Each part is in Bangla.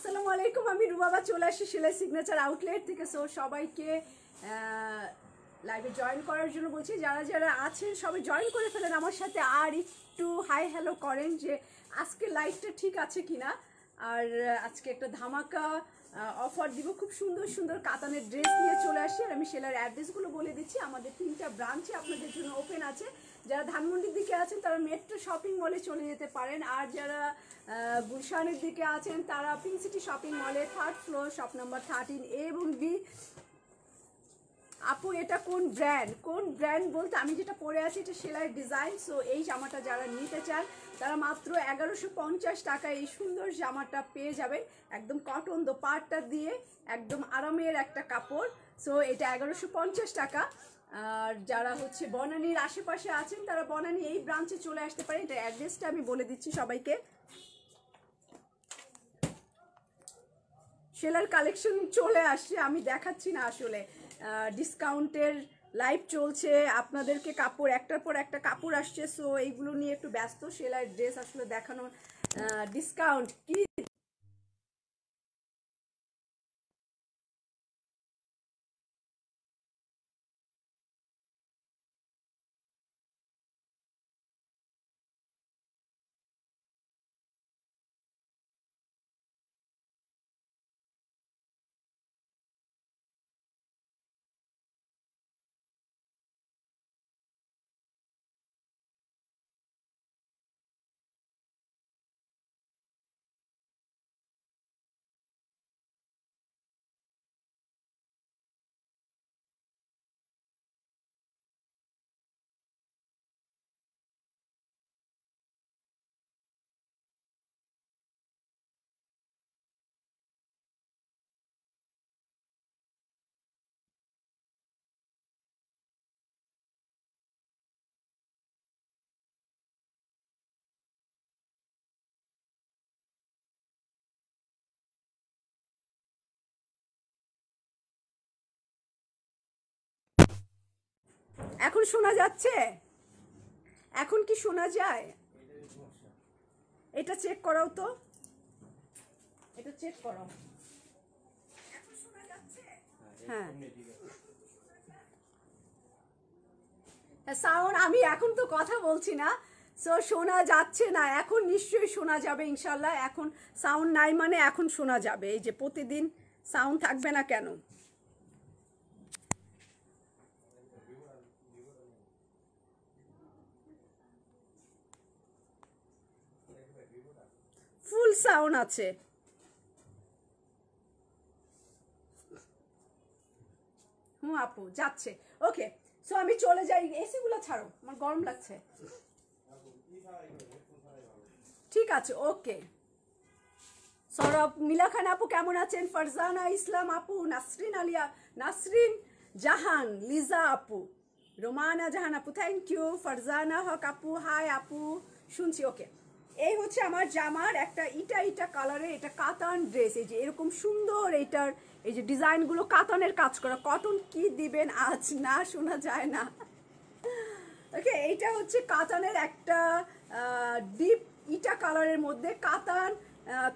আসসালামু আলাইকুম, আমি রুবাবা চলে আসি সেলাই সিগনেচার আউটলেট থেকে। সো সবাইকে লাইভে জয়েন করার জন্য বলছি, যারা যারা আছেন সবাই জয়েন করে ফেলেন আমার সাথে, আর একটু হাই হ্যালো করেন যে আজকে লাইভটা ঠিক আছে কিনা। আর আজকে একটা ধামাকা অফার দিব, খুব সুন্দর সুন্দর কাতানের ড্রেস নিয়ে চলে আসি। আর আমি সেলার অ্যাড্রেসগুলো বলে দিচ্ছি। আমাদের 3টা ব্রাঞ্চে আপনাদের জন্য ওপেন আছে। যারা ধানমন্ডির দিকে আছেন তারা মেট্রো শপিং মলে চলে যেতে পারেন, আর যারা গুলশানের দিকে আছেন তারা পিঙ্ক সিটি শপিং মলে 3rd floor shop number 13 A এবং B। আপু এটা কোন ব্র্যান্ড বলতে আমি যেটা পরে আছি এটা সেলাইয়ের ডিজাইন। সো এই জামাটা যারা নিতে চান তারা মাত্র 1150 টাকায় এই সুন্দর জামাটা পেয়ে যাবেন, একদম কটন দোপাট্টা দিয়ে, একদম আরামের একটা কাপড়। সো এটা 1150 টাকা। আর যারা হচ্ছে বনানীর আশেপাশে আছেন তারা বনানী এই ব্রাঞ্চে চলে আসতে পারেন। এটা অ্যাড্রেসটা আমি বলে দিচ্ছি সবাইকে। সেলার কালেকশন চলে আসছে, আমি দেখাচ্ছি না আসলে, ডিসকাউন্টের লাইভ চলছে, আপনাদেরকে কাপড় একটার পর একটা কাপড় আসছে। সো এইগুলো নিয়ে একটু ব্যস্ত, সেলার ড্রেস আসলে দেখানোর ডিসকাউন্ট কি। এখন শোনা যাচ্ছে? এখন কি শোনা যায়? এটা চেক করাও তো, এটা চেক করো। এখন শোনা যাচ্ছে? হ্যাঁ সাউন্ড, আমি এখন তো কথা বলছি না, সো শোনা যাচ্ছে না। এখন নিশ্চয়ই শোনা যাবে ইনশাল্লাহ। এখন সাউন্ড নাই মানে এখন শোনা যাবে। এই যে প্রতিদিন সাউন্ড থাকবে না কেন? ফুল সাউন্ড আছে। আপু যাচ্ছে। ওকে, সো আমি চলে যাই। এসি গুলো ছাড়ো, আমার গরম লাগছে। ঠিক আছে, ওকে। সৌরভ, মিলা খান আপু কেমন আছেন? ফারজানা ইসলাম আপু, নাসরিন জাহান, লিজা আপু, রোমানা জাহান আপু, থ্যাংক ইউ। ফারজানা হক আপু, হাই আপু, শুনছি। ওকে, এই হচ্ছে আমার জামার একটা ইটা কালারের, এটা কাতান ড্রেস। এই যে এরকম সুন্দর, এইটার এই যে ডিজাইনগুলো কাতানের কাজ করা। কটন কি দিবেন আজ, না শোনা যায় না। ওকে, এইটা হচ্ছে কাতানের একটা ডিপ ইটা কালারের মধ্যে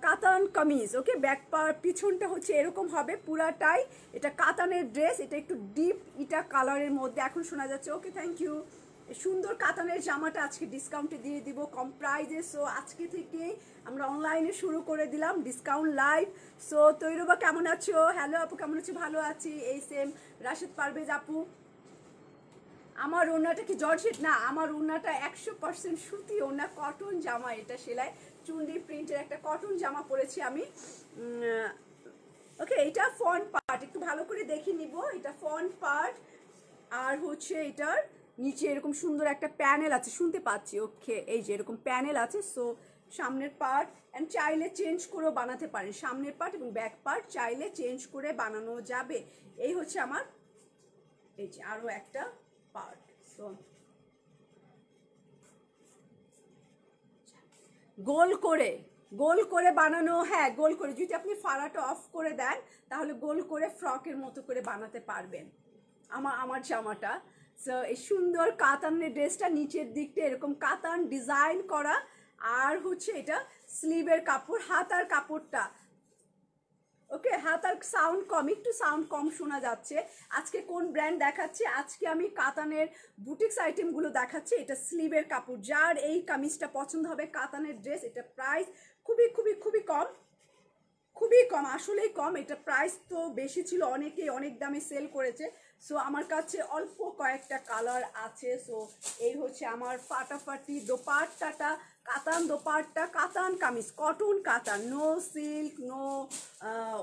কাতান কামিজ। ওকে, ব্যাক পিছনটা হচ্ছে এরকম হবে পুরাটাই। এটা কাতানের ড্রেস, এটা একটু ডিপ ইটা কালারের মধ্যে। এখন শোনা যাচ্ছে? ওকে, থ্যাংক ইউ। সুন্দর কাতানের জামাটা আজকে ডিসকাউন্টে দিয়ে দিব কম প্রাইজে। সো আজকে থেকে আমরা অনলাইনে শুরু করে দিলাম ডিসকাউন্ট লাইভ। সো তৈরবা কেমন আছো? হ্যালো আপু, কেমন আছো? ভালো আছি। এই সেম রাশেদ পারভেজ আপু। আমার ওড়নাটা কি জর্জেট? না, আমার ওড়নাটা 100% সুতি ওড়না, কটন জামা। এটা সেলাই চুনরি প্রিন্টের একটা কটন জামা পরেছি আমি। ওকে, এটা ফ্রন্ট পার্ট একটু ভালো করে দেখে নিব। এটা ফ্রন্ট পার্ট, আর হচ্ছে এটার নিচে এরকম সুন্দর একটা প্যানেল আছে, শুনতে পাচ্ছি? ওকে, এই যে এরকম প্যানেল আছে। সো সামনের পার্ট এন্ড চাইলে চেঞ্জ করেও বানাতে পারেন, সামনের পার্ট এবং ব্যাক পার্ট চাইলে চেঞ্জ করে বানানো যাবে। এই হচ্ছে আমার এই যে আরো একটা পার্ট। সো গোল করে বানানো, হ্যাঁ গোল করে, যদি আপনি ফাড়াটা অফ করে দেন তাহলে গোল করে ফ্রকের মতো করে বানাতে পারবেন আমার জামাটা। সো এই সুন্দর কাতানের ড্রেসটা নিচের দিকটা এরকম কাতান ডিজাইন করা, আর হচ্ছে এটা স্লিভের কাপড়, হাতার কাপড়টা ওকে, হ্যাঁ তার সাউন্ড কম, একটু সাউন্ড কম শোনা যাচ্ছে। আজকে কোন ব্র্যান্ড দেখাচ্ছি? আজকে আমি কাতানের বুটিক্স আইটেমগুলো দেখাচ্ছি। এটা স্লিভের কাপড়, যার এই কামিজটা পছন্দ হবে, কাতানের ড্রেস। এটা প্রাইস খুবই খুবই খুবই কম, খুবই কম, আসলেই কম। এটা প্রাইস তো বেশি ছিল, অনেকেই অনেক দামে সেল করেছে। সো আমার কাছে অল্প কয়েকটা কালার আছে। সো এই হচ্ছে আমার ফাটাফাটি দোপাট্টাটা, কাতান দোপাট্টা, কাতান কামিজ, কটন কাতান, নো সিল্ক, নো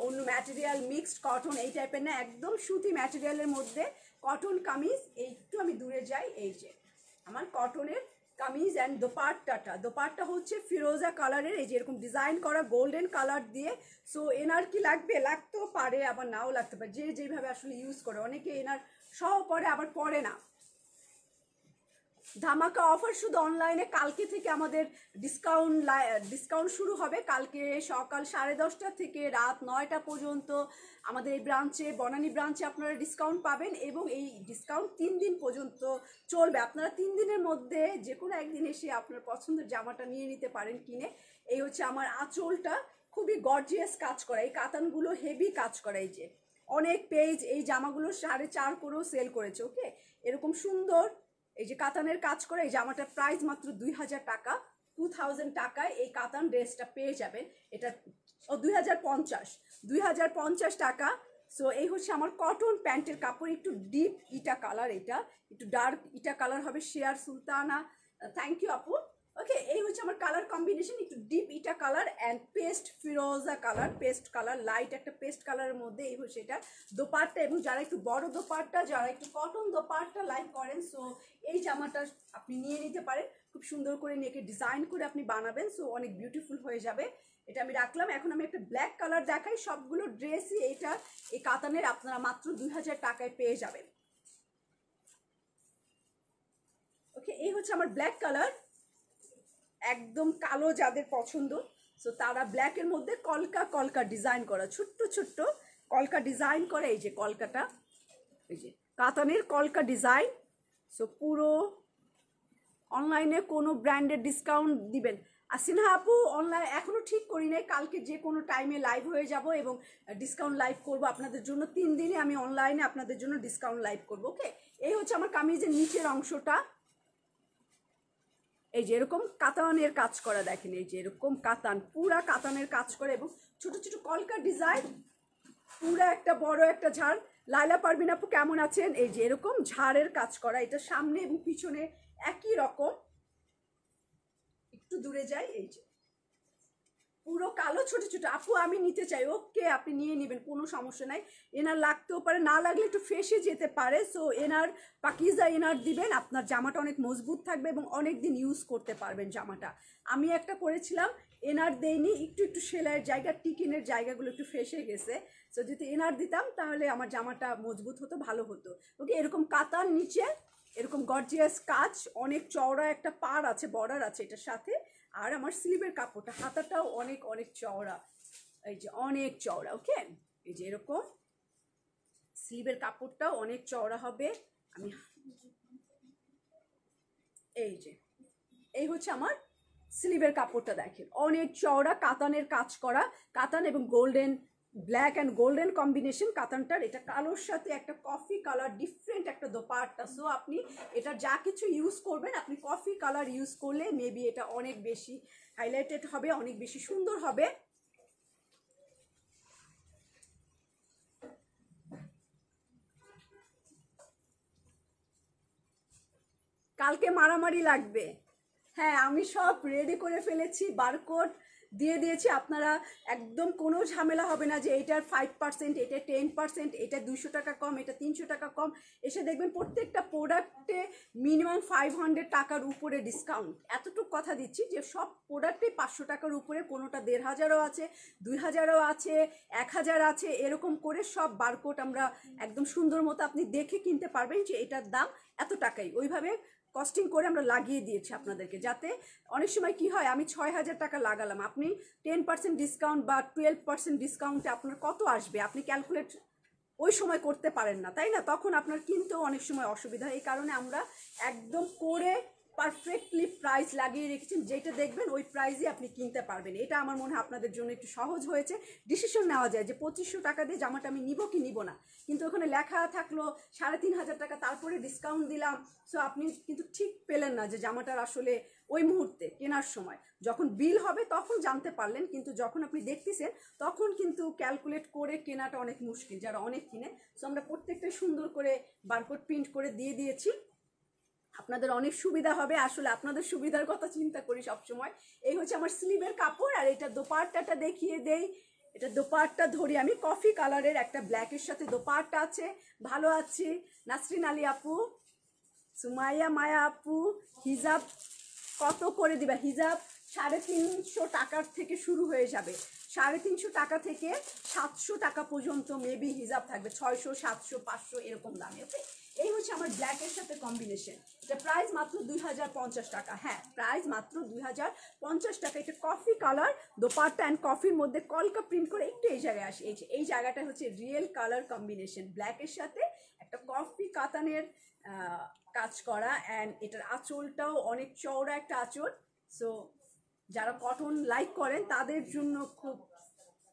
অন্য ম্যাটেরিয়াল, মিক্সড কটন এই টাইপের না, একদম সুতি ম্যাটেরিয়ালের মধ্যে কটন কামিজ। একটু আমি দূরে যাই, এই যে আমার কটনের কামিজ অ্যান্ড দোপাট্টাটা, দোপাট্টা হচ্ছে ফিরোজা কালারের, এই যে এরকম ডিজাইন করা গোল্ডেন কালার দিয়ে। সো এনার কি লাগবে? লাগতেও পারে, আবার নাও লাগতে পারে, যে যেভাবে আসলে ইউজ করে। অনেকে এনার সহ পরে, আবার পরে না। ধামাকা অফার শুধু অনলাইনে, কালকে থেকে আমাদের ডিসকাউন্ট শুরু হবে। কালকে সকাল 10:30 থেকে রাত 9টা পর্যন্ত আমাদের এই ব্রাঞ্চে, বনানী ব্রাঞ্চে আপনারা ডিসকাউন্ট পাবেন, এবং এই ডিসকাউন্ট 3 দিন পর্যন্ত চলবে। আপনারা 3 দিনের মধ্যে যে কোনো একদিন এসে আপনার পছন্দের জামাটা নিয়ে নিতে পারেন কিনে। এই হচ্ছে আমার আঁচলটা, খুবই গর্জিয়াস কাজ করা, এই কাতানগুলো হেভি কাজ করা। এই যে অনেক পেজ এই জামাগুলো 4.5 করেও সেল করেছে। ওকে, এরকম সুন্দর এই যে কাতানের কাজ করে, এই জামাটার প্রাইস মাত্র 2000 টাকা, 2000 টাকায় এই কাতান ড্রেসটা পেয়ে যাবেন। এটা 2050 টাকা। সো এই হচ্ছে আমার কটন প্যান্টের কাপড়, একটু ডিপ ইটা কালার, এটা একটু ডার্ক ইটা কালার হবে, শেয়ার সুলতানা। থ্যাংক ইউ আপু। ওকে, এই হচ্ছে আমার কালার কম্বিনেশন, একটু ডিপ ইটা কালার অ্যান্ড পেস্ট ফিরোজা কালার, পেস্ট কালার, লাইট একটা পেস্ট কালারের মধ্যে। এই হচ্ছে এটা দোপাট্টা, এবং যারা একটু বড় দোপাট্টা, যারা একটু কটন দোপাট্টা লাইক করেন, সো এই জামাটা আপনি নিয়ে নিতে পারেন। খুব সুন্দর করে নেকে ডিজাইন করে আপনি বানাবেন, সো অনেক বিউটিফুল হয়ে যাবে। এটা আমি রাখলাম। এখন আমি একটা ব্ল্যাক কালার দেখাই। সবগুলো ড্রেসই এটা এই কাতানের আপনারা মাত্র 2000 টাকায় পেয়ে যাবেন। ওকে, এই হচ্ছে আমার ব্ল্যাক কালার, একদম কালো যাদের পছন্দ, সো তারা ব্ল্যাকের মধ্যে কলকা কলকা ডিজাইন করা, ছোট্ট ছোট্ট কলকা ডিজাইন করে। এই যে কলকাটা, এই যে কাতানের কলকা ডিজাইন। সো পুরো অনলাইনে কোনো ব্র্যান্ডের ডিসকাউন্ট দিবেন? সিনহা আপু, অনলাইন এখনো ঠিক করি নাই, কালকে যে কোনো টাইমে লাইভ হয়ে যাব এবং ডিসকাউন্ট লাইভ করব আপনাদের জন্য। 3 দিনে আমি অনলাইনে আপনাদের জন্য ডিসকাউন্ট লাইভ করব। ওকে, এই হচ্ছে আমার কামিজের নিচের অংশটা, এই যে এরকম কাতানের কাজ করা, দেখেন এই যে এরকম কাতান, পুরা কাতানের কাজ করে, এবং ছোট ছোট কলকা ডিজাইন, পুরা একটা বড় একটা ঝাড়। লাইলা পারভিন আপু কেমন আছেন? এই যে এরকম ঝাড়ের কাজ করা, এটা সামনে এবং পিছনে একই রকম। একটু দূরে যাই, এই যে পুরো কালো ছোট ছোট। আপু আমি নিতে চাই, ওকে আপনি নিয়ে নেবেন, কোনো সমস্যা নাই। এনার লাগতেও পারে, না লাগলে একটু ফেসে যেতে পারে। সো এনার পাকিজা এনার দিবেন, আপনার জামাটা অনেক মজবুত থাকবে এবং অনেক দিন ইউজ করতে পারবেন জামাটা। আমি একটা করেছিলাম, এনার দেয়নি, একটু একটু সেলাইয়ের জায়গা, টিকিনের জায়গাগুলো একটু ফেসে গেছে। সো যদি এনার দিতাম তাহলে আমার জামাটা মজবুত হতো, ভালো হতো। ওকে, এরকম কাতার নিচে এরকম গর্জিয়াস কাজ, অনেক চওড়া একটা পাড় আছে, বর্ডার আছে এটার সাথে। আর আমার স্লিভের কাপড়টা, হাতাটাও অনেক অনেক চওড়া, এই যে অনেক চওড়া। ওকে, এই যে এরকম স্লিভের কাপড়টাও অনেক চওড়া হবে। আমি এই যে এই হচ্ছে আমার স্লিভের কাপড়টা, দেখেন অনেক চওড়া, কাতানের কাজ করা, কাতান এবং golden, black and golden combination কাতানটার। এটা কালোর সাথে একটা কফি কালার, ডিফারেন্ট একটা দোপাট্টা। সো আপনি এটা যা কিছু ইউজ করবেন, আপনি কফি কালার ইউজ করলে মেবি এটা অনেক বেশি হাইলাইটেড হবে, অনেক বেশি সুন্দর হবে। কালকে মারামারি লাগবে। হ্যাঁ, আমি সব রেডি করে ফেলেছি, বারকোড দিয়ে দিয়েছি। আপনারা একদম কোনো ঝামেলা হবে না যে এটার 5%, এটা 10%, এটা 200 টাকা কম, এটা 300 টাকা কম। এসে দেখবেন প্রত্যেকটা প্রোডাক্টে মিনিমাম 500 টাকার উপরে ডিসকাউন্ট। এতটুকু কথা দিচ্ছি যে সব প্রোডাক্টে 500 টাকার উপরে, কোনোটা 1500ও আছে, 2000ও আছে, 1000 আছে, এরকম করে সব বারকোড আমরা একদম সুন্দর মতো আপনি দেখে কিনতে পারবেন যে এটার দাম এত টাকাই। ওইভাবে কস্টিং করে আমরা লাগিয়ে দিয়েছি আপনাদেরকে, যাতে অনেক সময় কি হয়, আমি 6000 টাকা লাগালাম, আপনি 10% ডিসকাউন্ট বা 12% ডিসকাউন্টে আপনার কত আসবে আপনি ক্যালকুলেট ওই সময় করতে পারেন না, তাই না? তখন আপনার কিনতেও অনেক সময় অসুবিধা হয়। এই কারণে আমরা একদম করে পারফেক্টলি প্রাইস লাগিয়ে রেখেছেন, যেটা দেখবেন ওই প্রাইসে আপনি কিনতে পারবেন। এটা আমার মনে হয় আপনাদের জন্য একটু সহজ হয়েছে, ডিসিশন নেওয়া যায় যে 2500 টাকা দিয়ে জামাটা আমি নিব কি নিব না। কিন্তু ওখানে লেখা থাকলো 3500 টাকা, তারপরে ডিসকাউন্ট দিলাম। সো আপনি কিন্তু ঠিক পেলেন না যে জামাটার আসলে ওই মুহূর্তে কেনার সময় যখন বিল হবে তখন জানতে পারলেন, কিন্তু যখন আপনি দেখতেছেন তখন কিন্তু ক্যালকুলেট করে কেনাটা অনেক মুশকিল যারা অনেক কিনে। সো আমরা প্রত্যেকটাই সুন্দর করে বারকোড প্রিন্ট করে দিয়ে দিয়েছি, আপনাদের অনেক সুবিধা হবে। আসলে আপনাদের সুবিধার কথা চিন্তা করি সবসময়। এই হচ্ছে আমার স্লিভের কাপড়, আর এটা দোপাট্টাটা দেখিয়ে দেই। এটা দোপাট্টা ধরি আমি, কফি কালারের একটা ব্ল্যাকের সাথে দোপাট্টা আছে। ভালো আছি নাসরিন আলী আপু, সুমাইয়া মায়া আপু। হিজাব কত করে দিবা? হিজাব 350 টাকার থেকে শুরু হয়ে যাবে, 350 টাকা থেকে 700 টাকা পর্যন্ত মেবি হিজাব থাকবে, 600 700 500 এরকম দামে। ওকে, এই হচ্ছে আমার ব্ল্যাকের সাথে কম্বিনেশন। এটা প্রাইস মাত্র 2050 টাকা। হ্যাঁ, প্রাইস মাত্র 2050 টাকা। এটা কফি কালার দোপাট্টা অ্যান্ড কফির মধ্যে কলকা প্রিন্ট করে একটু এই জায়গায় আসে। এই জায়গাটা হচ্ছে রিয়েল কালার কম্বিনেশন, ব্ল্যাকের সাথে একটা কফি কাতানের কাজ করা, অ্যান্ড এটার আঁচলটাও অনেক চওড়া একটা আঁচল। সো যারা কটন লাইক করেন তাদের জন্য খুব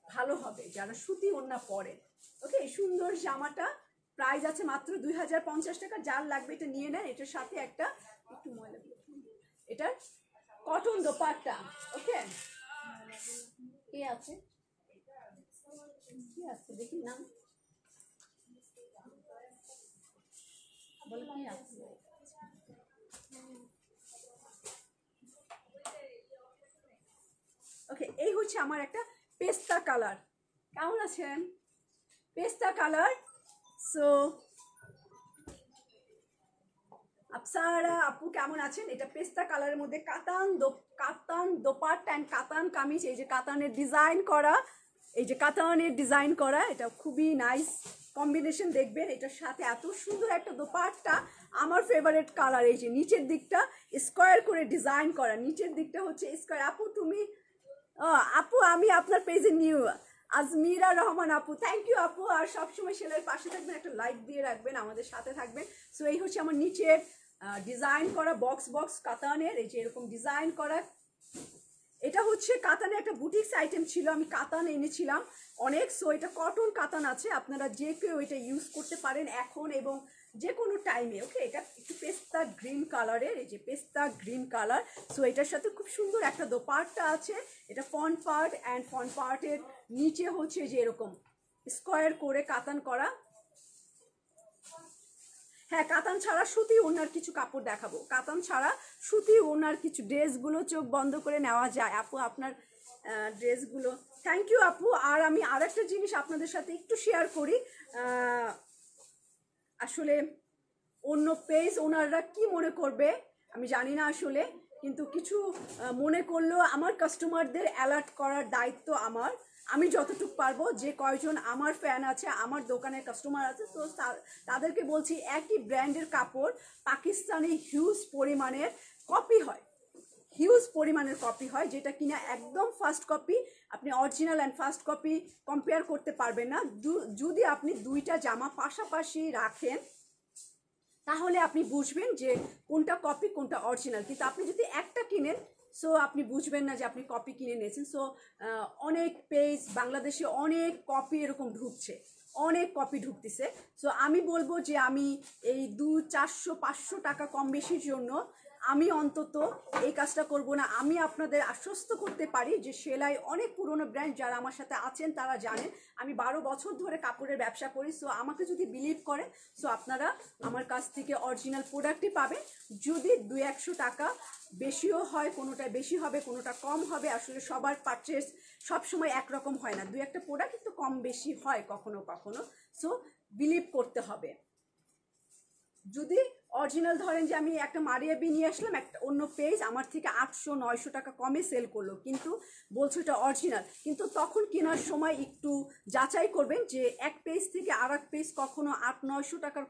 ভালো হবে, যারা সুতি ওড়না পরেন। ওকে, সুন্দর জামাটা প্রাইস আছে মাত্র 2050 টাকা। যার লাগবে এটা নিয়ে নেন। এটার সাথে একটা একটু ময়লা, এটার কটন দোপাট্টা। ওকে, কে আছে কি আছে দেখি নাম বলে, কি আছে? ওকে, এই হচ্ছে আমার একটা পেস্তা কালার। কেমন আছেন? পেস্তা কালার। সো আপসারা আপু কেমন আছেন? এটা পেস্তা কালারের মধ্যে কাতান দোপাট্টা অ্যান্ড কাতান কামিজ। এই যে কাতানের ডিজাইন করা, এই যে কাতানের ডিজাইন করা, এটা খুবই নাইস কম্বিনেশন। দেখবেন এটার সাথে এত সুন্দর একটা দোপাট্টা, আমার ফেভারিট কালার। এই যে নিচের দিকটা স্কোয়ার করে ডিজাইন করা, নিচের দিকটা হচ্ছে স্কোয়ার। আপু তুমি আপু আমি আপনার পেজে নিউ, আজমিরা রহমান আপু, থ্যাংক ইউ আপু। আর সবসময় সেলের পাশে থাকবেন, একটা লাইক দিয়ে রাখবেন, আমাদের সাথে থাকবেন। সো এই হচ্ছে আমার নিচের ডিজাইন করা বক্স কাতানের, এই যে এরকম ডিজাইন করা। এটা হচ্ছে কাতানের একটা বুটিক্স আইটেম ছিল, আমি কাতান এনেছিলাম অনেক। সো এটা কটন কাতান আছে, আপনারা যে কেউ এটা ইউজ করতে পারেন এখন এবং যে কোনো টাইমে। ওকে, এটা একটু পেস্তা গ্রিন কালারের, এই যে পেস্তা গ্রিন কালার। সো এটার সাথে খুব সুন্দর একটা দোপাট্টা আছে। এটা ফ্রন্ট পার্ট, অ্যান্ড ফ্রন্ট পার্টের নিচে হচ্ছে যে এরকম স্কোয়ার করে কাতান করা। হ্যাঁ, কাতান ছাড়া সুতি ওনার কিছু কাপড় দেখাবো। কাতান ছাড়া সুতি ওনার কিছু ড্রেসগুলো চোখ বন্ধ করে নেওয়া যায়। আপু আপনার ড্রেসগুলো, থ্যাংক ইউ আপু। আর আমি আরেকটা জিনিস আপনাদের সাথে একটু শেয়ার করি। আসলে অন্য পেজ ওনাররা কি মনে করবে আমি জানি না আসলে, কিন্তু কিছু মনে করলেও আমার কাস্টমারদের অ্যালার্ট করার দায়িত্ব আমার। আমি যতটুকু পারবো, যে কয়জন আমার ফ্যান আছে, আমার দোকানের কাস্টমার আছে, তো তাদেরকে বলছি একই ব্র্যান্ডের কাপড় পাকিস্তানি হিউজ পরিমাণের কপি হয়, হিউজ পরিমাণের কপি হয়, যেটা কিনা একদম ফার্স্ট কপি। আপনি original and first copy compare করতে পারবেন না। যদি আপনি দুইটা জামা পাশাপাশি রাখেন তাহলে আপনি বুঝবেন যে কোনটা কপি কোনটা অরিজিনাল। কিন্তু আপনি যদি একটা কিনেন, সো আপনি বুঝবেন না যে আপনি কপি কিনে নিয়েছেন। সো অনেক পেজ বাংলাদেশে অনেক কপি এরকম ঢুকছে, অনেক কপি ঢুকতেছে। সো আমি বলবো যে আমি এই 200-400-500 টাকা কম বেশির জন্য আমি অন্তত এই কাজটা করব না। আমি আপনাদের আশ্বস্ত করতে পারি যে সেলাই অনেক পুরনো ব্র্যান্ড যারা আমার সাথে আছেন তারা জানেন আমি 12 বছর ধরে কাপড়ের ব্যবসা করি। সো আমাকে যদি বিলিভ করেন, সো আপনারা আমার কাছ থেকে অরিজিনাল প্রোডাক্টই পাবেন। যদি 200-100 টাকা বেশিও হয়, কোনোটা বেশি হবে কোনোটা কম হবে, আসলে সবার পারচেস সবসময় একরকম হয় না, 2-1টা প্রোডাক্ট একটু কম বেশি হয় কখনো কখনো। সো বিলিভ করতে হবে। যদি অরিজিনাল ধরেন যে আমি একটা মারিয়াবি নিয়ে আসলাম, একটা অন্য পেজ আমার থেকে 800-900 টাকা কমে সেল করলো, কিন্তু বলছো এটা অরিজিনাল, কিন্তু তখন কেনার সময় একটু যাচাই করবেন যে এক পেজ থেকে আর এক পেজ কখনো 800-900 টাকার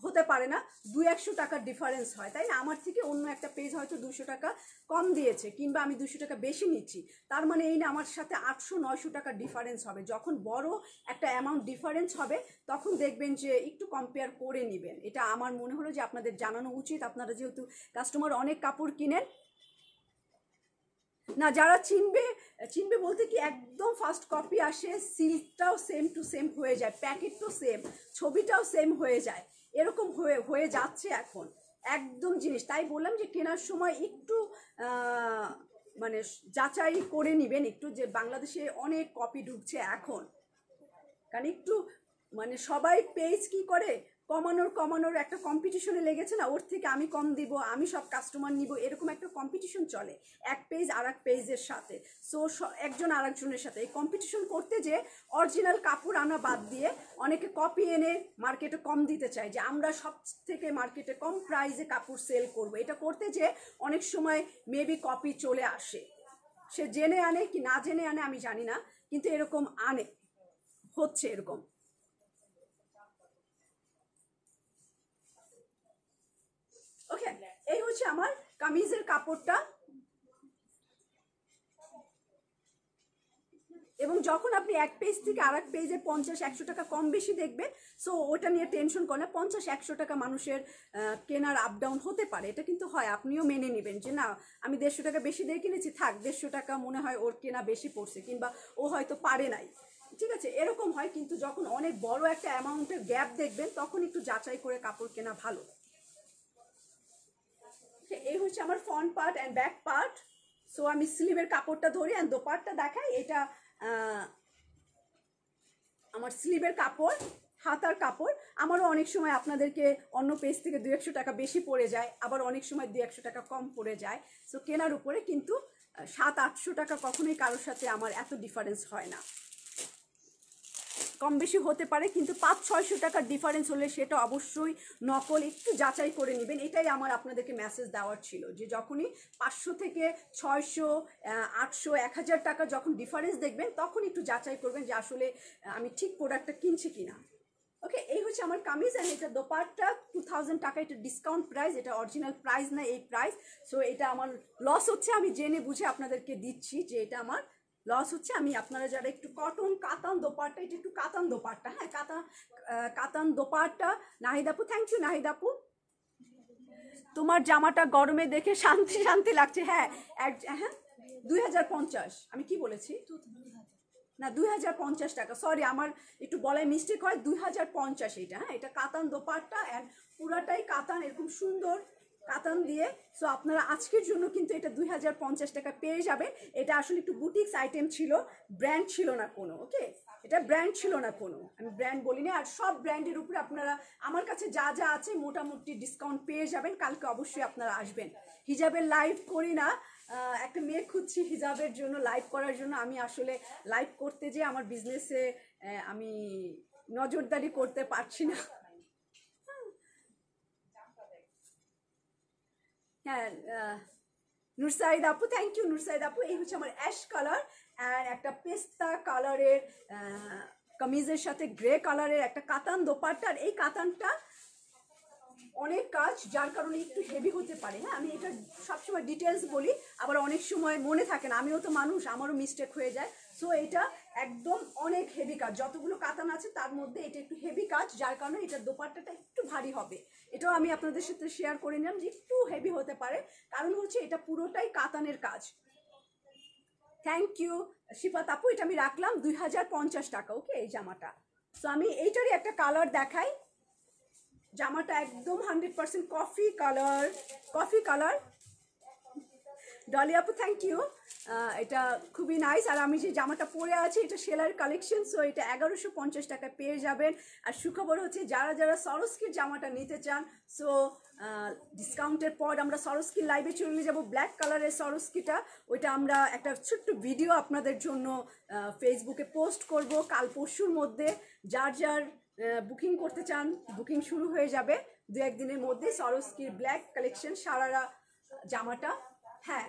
হতে পারে না, 200-100 টাকার ডিফারেন্স হয়, তাই না? আমার থেকে অন্য একটা পেজ হয়তো 200 টাকা কম দিয়েছে, কিংবা আমি 200 টাকা বেশি নিচ্ছি, তার মানে এই না আমার সাথে 800-900 টাকার ডিফারেন্স হবে। যখন বড় একটা অ্যামাউন্ট ডিফারেন্স হবে তখন দেখবেন যে একটু কম্পেয়ার করে নেবেন। এটা আমার মনে হলো যে আপনাদের জানানো উচিত, আপনারা যেহেতু কাস্টমার অনেক কাপড় কিনেন। না, যারা চিনবে, চিনবে বলতে কি একদম ফার্স্ট কপি আসে, সিলটাও সেম টু সেম হয়ে যায়, প্যাকেট তো সেম, ছবিটাও সেম হয়ে যায়, এরকম হয়ে যাচ্ছে এখন একদম জিনিস। তাই বললাম যে কেনার সময় একটু মানে যাচাই করে নেবেন একটু, যে বাংলাদেশে অনেক কপি ঢুকছে এখন, কারণ একটু মানে সবাই পেজ কি করে কমানোর একটা কম্পিটিশনে লেগেছে না, ওর থেকে আমি কম দিব, আমি সব কাস্টমার নিব, এরকম একটা কম্পিটিশন চলে এক পেজ আর এক পেজের সাথে। সো একজন আর একজনের সাথে এই কম্পিটিশন করতে যে অরিজিনাল কাপড় আনা বাদ দিয়ে অনেকে কপি এনে মার্কেটে কম দিতে চায়, যে আমরা সব থেকে মার্কেটে কম প্রাইসে কাপড় সেল করব। এটা করতে যে অনেক সময় মেবি কপি চলে আসে, সে জেনে আনে কি না জেনে আনে আমি জানি না, কিন্তু এরকম আনে, হচ্ছে এরকম। ওকে, এই হচ্ছে আমার কামিজের কাপড়টা। এবং যখন আপনি এক পেজ থেকে আর এক পেজে 50-100 টাকা কম বেশি দেখবেন, সো ওটা নিয়ে টেনশন করে না। 50-100 টাকা মানুষের কেনার আপ ডাউন হতে পারে, এটা কিন্তু হয়, আপনিও মেনে নেবেন যে না আমি 150 টাকা বেশি দিয়ে কিনেছি, থাক 150 টাকা মনে হয় ওর কেনা বেশি পড়ছে, কিংবা ও হয়তো পারে নাই, ঠিক আছে, এরকম হয়। কিন্তু যখন অনেক বড় একটা অ্যামাউন্টের গ্যাপ দেখবেন তখন একটু যাচাই করে কাপড় কেনা ভালো। এই হচ্ছে আমার front part and back part. So আমি স্লিভের কাপড়টা ধরি অ্যান্ড দোপাট্টা দেখাই। এটা আমার স্লিভের কাপড়, হাতার কাপড়। আমারও অনেক সময় আপনাদেরকে অন্য পেজ থেকে 200-100 টাকা বেশি পড়ে যায়, আবার অনেক সময় 200-100 টাকা কম পড়ে যায়। সো কেনার উপরে কিন্তু 700-800 টাকা কখনোই কারোর সাথে আমার এত ডিফারেন্স হয় না, কম বেশি হতে পারে, কিন্তু 500-600 টাকার ডিফারেন্স হলে সেটা অবশ্যই নকল, একটু যাচাই করে নেবেন। এটাই আমার আপনাদেরকে মেসেজ দেওয়ার ছিল, যে যখনই 500 থেকে 600, 800, 1000 টাকা যখন ডিফারেন্স দেখবেন তখন একটু যাচাই করবেন যে আসলে আমি ঠিক প্রোডাক্টটা কিনছি কিনা। ওকে, এই হচ্ছে আমার কামিজ অ্যান্ড এটা দোপাট্টা 2000 টাকা, এটা ডিসকাউন্ট প্রাইস, এটা অরিজিনাল প্রাইস না এই প্রাইস। সো এটা আমার লস হচ্ছে, আমি জেনে বুঝে আপনাদেরকে দিচ্ছি যে এটা আমার লস হচ্ছে। আমি আপনারা যারা একটু কটন কাতান দোপাট্টা, এটা একটু কাতান দোপাট্টা, হ্যাঁ কাতান দোপাট্টা। নাহিদাপু, থ্যাংক ইউ নাহিদাপু। তোমার জামাটা গরমে দেখে শান্তি শান্তি লাগছে। হ্যাঁ হ্যাঁ 2050, আমি কি বলেছি না 2050 টাকা, সরি আমার একটু বলায় মিস্টেক হয়, 2050 এটা। হ্যাঁ, এটা কাতান দোপাট্টা অ্যান্ড পুরাটাই কাতান, এরকম সুন্দর কাতান দিয়ে। সো আপনারা আজকের জন্য কিন্তু এটা 2050 টাকা পেয়ে যাবেন। এটা আসলে একটু বুটিক্স আইটেম ছিল, ব্র্যান্ড ছিল না কোনো। ওকে, এটা ব্র্যান্ড ছিল না কোনো, আমি ব্র্যান্ড বলিনি। আর সব ব্র্যান্ডের উপরে আপনারা আমার কাছে যা যা আছে মোটামুটি ডিসকাউন্ট পেয়ে যাবেন। কালকে অবশ্যই আপনারা আসবেন। হিজাবের লাইভ করি না, একটা মেয়ে খুঁজছি হিজাবের জন্য, লাইভ করার জন্য। আমি আসলে লাইভ করতে যে আমার বিজনেসে আমি নজরদারি করতে পারছি না। হ্যাঁ নুরসাইদ আপু, থ্যাংক ইউ নুরসাইদ আপু। এই হচ্ছে আমার অ্যাশ কালার অ্যান্ড একটা পেস্তা কালারের কামিজের সাথে গ্রে কালারের একটা কাতান দোপাট্টা। আর এই কাতানটা অনেক কাজ, যার কারণে একটু হেভি হতে পারে। হ্যাঁ, আমি এটা সবসময় ডিটেলস বলি, আবার অনেক সময় মনে থাকে না, আমিও তো মানুষ, আমারও মিস্টেক হয়ে যায়। সো এটা একদম অনেক হেভি কাজ, যতগুলো কাতান আছে তার মধ্যে এটা একটু হেভি কাজ, যার কারণে এটা দোপাট্টাটা একটু ভারী হবে। এটাও আমি আপনাদের সাথে শেয়ার করে নিলাম যে একটু হেভি হতে পারে, কারণ হচ্ছে এটা পুরোটাই কাতানের কাজ। থ্যাংক ইউ শিফাত আপু, এটা আমি রাখলাম 2050 টাকা। ওকে, এই জামাটা। সো আমি এইটারই একটা কালার দেখাই। জামাটা একদম 100% কফি কালার। ডলি আপু, থ্যাংক ইউ। এটা খুবই নাইস। আর আমি যে জামাটা পরে আছি এটা সেলার কালেকশন, সো এটা 1150 টাকা পেয়ে যাবেন। আর সুখবর হচ্ছে যারা যারা সরস্কির জামাটা নিতে চান, সো ডিসকাউন্টের পর আমরা সরস্কির লাইভে চলে যাব। ব্ল্যাক কালারের সরস্কিটা, ওইটা আমরা একটা ছোট্ট ভিডিও আপনাদের জন্য ফেসবুকে পোস্ট করব কাল পরশুর মধ্যে। যার যার বুকিং করতে চান, বুকিং শুরু হয়ে যাবে 2-1 দিনের মধ্যে। সরস্কির ব্ল্যাক কালেকশন সারারা জামাটা। হ্যাঁ,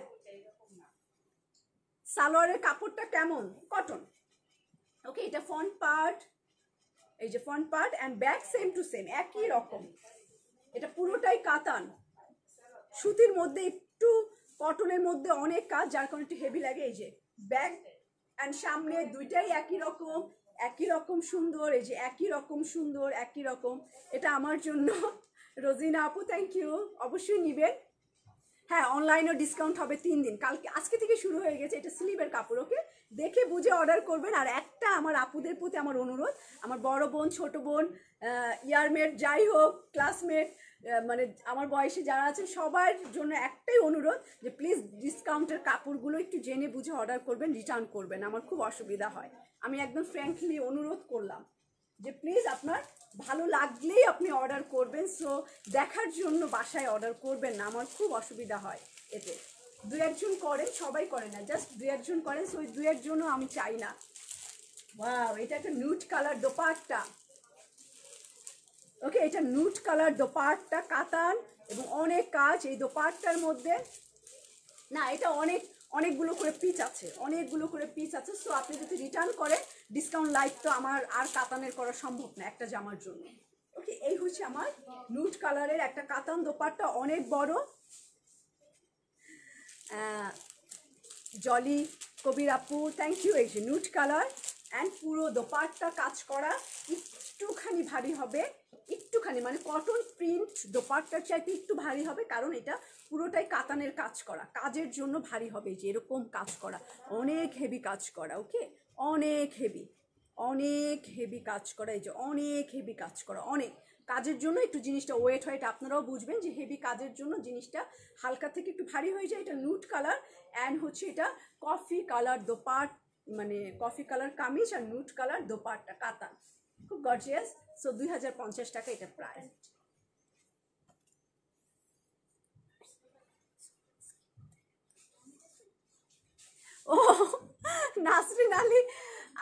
সালোয়ারের কাপড়টা কেমন? কটন। ওকে, এটা ফ্রন্ট পার্ট, এই যে front part and back same to same একই রকম। এটা পুরোটাই কাতান, সুতির মধ্যে একটু কটনের মধ্যে অনেক কাজ, যার কারণে একটু হেভি লাগে। এই যে ব্যাক অ্যান্ড সামনে দুইটাই একই রকম সুন্দর। এই যে একই রকম সুন্দর, একই রকম। এটা আমার জন্য। রোজিনা আপু থ্যাংক ইউ, অবশ্যই নিবেন। হ্যাঁ, অনলাইনেও ডিসকাউন্ট হবে 3 দিন, কালকে আজকে থেকে শুরু হয়ে গেছে। এটা স্লিভের কাপড়, ওকে, দেখে বুঝে অর্ডার করবেন। আর একটা আমার আপুদের প্রতি আমার অনুরোধ, আমার বড় বোন, ছোট বোন, ইয়ারমেট, যাই হোক ক্লাসমেট, মানে আমার বয়সে যারা আছেন সবার জন্য একটাই অনুরোধ যে প্লিজ ডিসকাউন্টের কাপড়গুলো একটু জেনে বুঝে অর্ডার করবেন, রিটার্ন করবেন, আমার খুব অসুবিধা হয়। আমি একদম ফ্র্যাঙ্কলি অনুরোধ করলাম যে প্লিজ আপনার ভালো লাগলেই আপনি অর্ডার করবেন। সো দেখার জন্য বাসায় অর্ডার করবেন না, আমার খুব অসুবিধা হয় এতে। দু একজন করেন, সবাই করে না, জাস্ট দু একজন করেন। সো ওই দু একজনও আমি চাই না। ওয়াও, এটা একটা নুট কালার দোপাট্টা। ওকে, এটা নুট কালার দোপাট্টা, কাতান এবং অনেক কাজ এই দোপাট্টার মধ্যে। না, এটা অনেকগুলো করে পিস আছে, অনেকগুলো করে পিস আছে। সো আপনি যদি রিটার্ন করেন, ডিসকাউন্ট লাইভ তো আমার আর কাতানের করা সম্ভব না একটা জামার জন্য। ওকে, এই হচ্ছে আমার নুট কালারের একটা কাতান দোপাট্টা, অনেক বড়। জলি কবির আপু থ্যাংক ইউ। এই যে নুট কালার অ্যান্ড পুরো দোপাট্টা কাজ করা, একটুখানি ভারী হবে, একটুখানি মানে কটন প্রিন্ট দোপাট্টার চাইতে একটু ভারী হবে, কারণ এটা পুরোটাই কাতানের কাজ করা, কাজের জন্য ভারী হবে। যে এরকম কাজ করা, অনেক হেভি কাজ করা। ওকে, অনেক হেভি কাজ করা। এই যে অনেক হেভি কাজ করা, অনেক কাজের জন্য একটু জিনিসটা ওয়েট হয়। এটা আপনারাও বুঝবেন যে হেভি কাজের জন্য জিনিসটা হালকা থেকে একটু ভারী হয়ে যায়। এটা নুট কালার অ্যান্ড হচ্ছে এটা কফি কালার দোপাট, মানে কফি কালার কামিজ আর নুট কালার দোপাট্টা কাতান, খুব গর্জিয়াস। সো 2050 টাকা এটা প্রাইস। ও নাসরিন আলী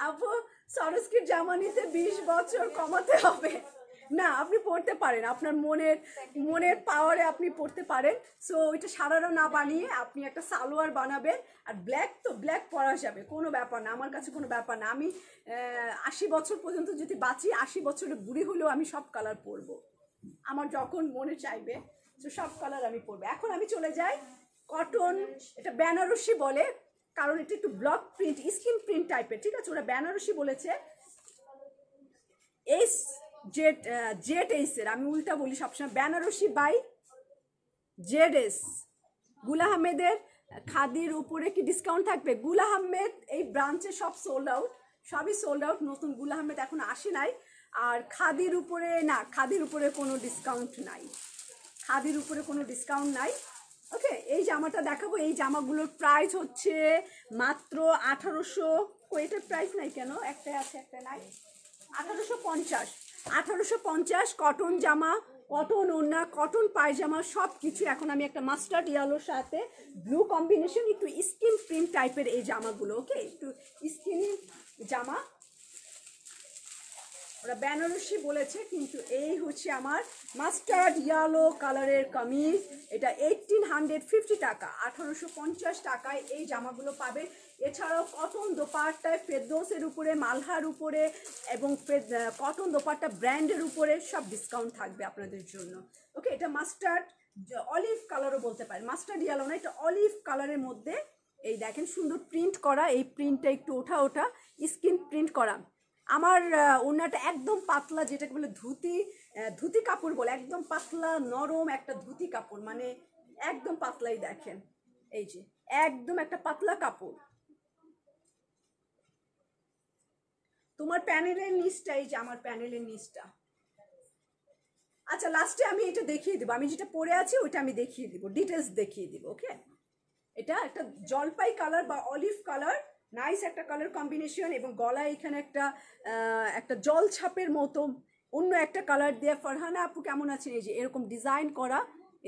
আপু, সরস্কির জামা নিতে 20 বছর কমাতে হবে। না, আপনি পড়তে পারেন, আপনার মনের পাওয়ারে আপনি পড়তে পারেন। সো ওইটা সারারা না বানিয়ে আপনি একটা সালোয়ার বানাবেন। আর ব্ল্যাক তো ব্ল্যাক পরা যাবে, কোনো ব্যাপার না, আমার কাছে কোনো ব্যাপার না। আমি 80 বছর পর্যন্ত যদি বাঁচি, 80 বছরের বুড়ি হলেও আমি সব কালার পরবো, আমার যখন মনে চাইবে। তো সব কালার আমি পরবো। এখন আমি চলে যাই কটন, এটা বেনারসি বলে, কারণ এটা একটু ব্লক প্রিন্ট, স্কিন প্রিন্ট টাইপের, ঠিক আছে, ওরা বেনারসি বলেছে। এস জেড এসের, আমি উল্টা বলি সবসময়, বেনারসি বাই জেড এস। গুল আহমেদের খাদির উপরে কি ডিসকাউন্ট থাকবে? গুল আহমেদ এই ব্রাঞ্চে সব সোল্ড আউট, সবই সোল্ড আউট, নতুন গুল আহমেদ এখন আসে নাই। আর খাদির উপরে না, খাদির উপরে কোনো ডিসকাউন্ট নাই, খাদির উপরে কোনো ডিসকাউন্ট নাই। ওকে, এই জামাটা দেখাবো। এই জামাগুলোর প্রাইস হচ্ছে মাত্র 1800। এটার প্রাইস নাই কেন? একটা আছে একটা নাই। 1850 কটন জামা, কটন ওড়না, কটন পায়জামা, সব কিছু। এখন আমি একটা মাস্টার্ড ইয়েলোর সাথে ব্লু কম্বিনেশন, একটু স্কিন প্রিন্ট টাইপের এই জামাগুলো। ওকে, একটু স্কিনি জামা, ওরা বেনারসি বলেছে, কিন্তু এই হচ্ছে আমার মাস্টার্ড ইয়েলো কালারের কামিজ। এটা 1850 টাকা, 1850 টাকায় এই জামাগুলো পাবে। এছাড়াও কটন দোপাট্টায় ফেরদৌসের উপরে, মালহার উপরে এবং কটন দোপাট্টা ব্র্যান্ডের উপরে সব ডিসকাউন্ট থাকবে আপনাদের জন্য। ওকে, এটা মাস্টার্ড অলিভ কালারও বলতে পারেন, মাস্টার্ড ইয়েলো না, এটা অলিভ কালারের মধ্যে। এই দেখেন সুন্দর প্রিন্ট করা, এই প্রিন্টটা একটু ওঠা স্কিন প্রিন্ট করা। আমার ওড়নাটা একদম পাতলা, যেটাকে বলে ধুতি কাপড় বলে, একদম পাতলা নরম একটা ধুতি কাপড়, মানে একদম পাতলাই। দেখেন এই যে একদম একটা পাতলা কাপড়। তোমার প্যানেলের নিচটা, এই যে আমার প্যানেলের নিচটা। আচ্ছা, লাস্টে আমি এটা দেখিয়ে দেবো, আমি যেটা পরে আছি ওইটা আমি দেখিয়ে দিব, ডিটেলস দেখিয়ে দিব। ওকে, এটা একটা জলপাই কালার বা অলিভ কালার, নাইস একটা কালার কম্বিনেশন, এবং গলায় এখানে একটা জল ছাপের মতো অন্য একটা কালার দিয়ে। ফারহানা আপু কেমন আছেন? এই যে এরকম ডিজাইন করা,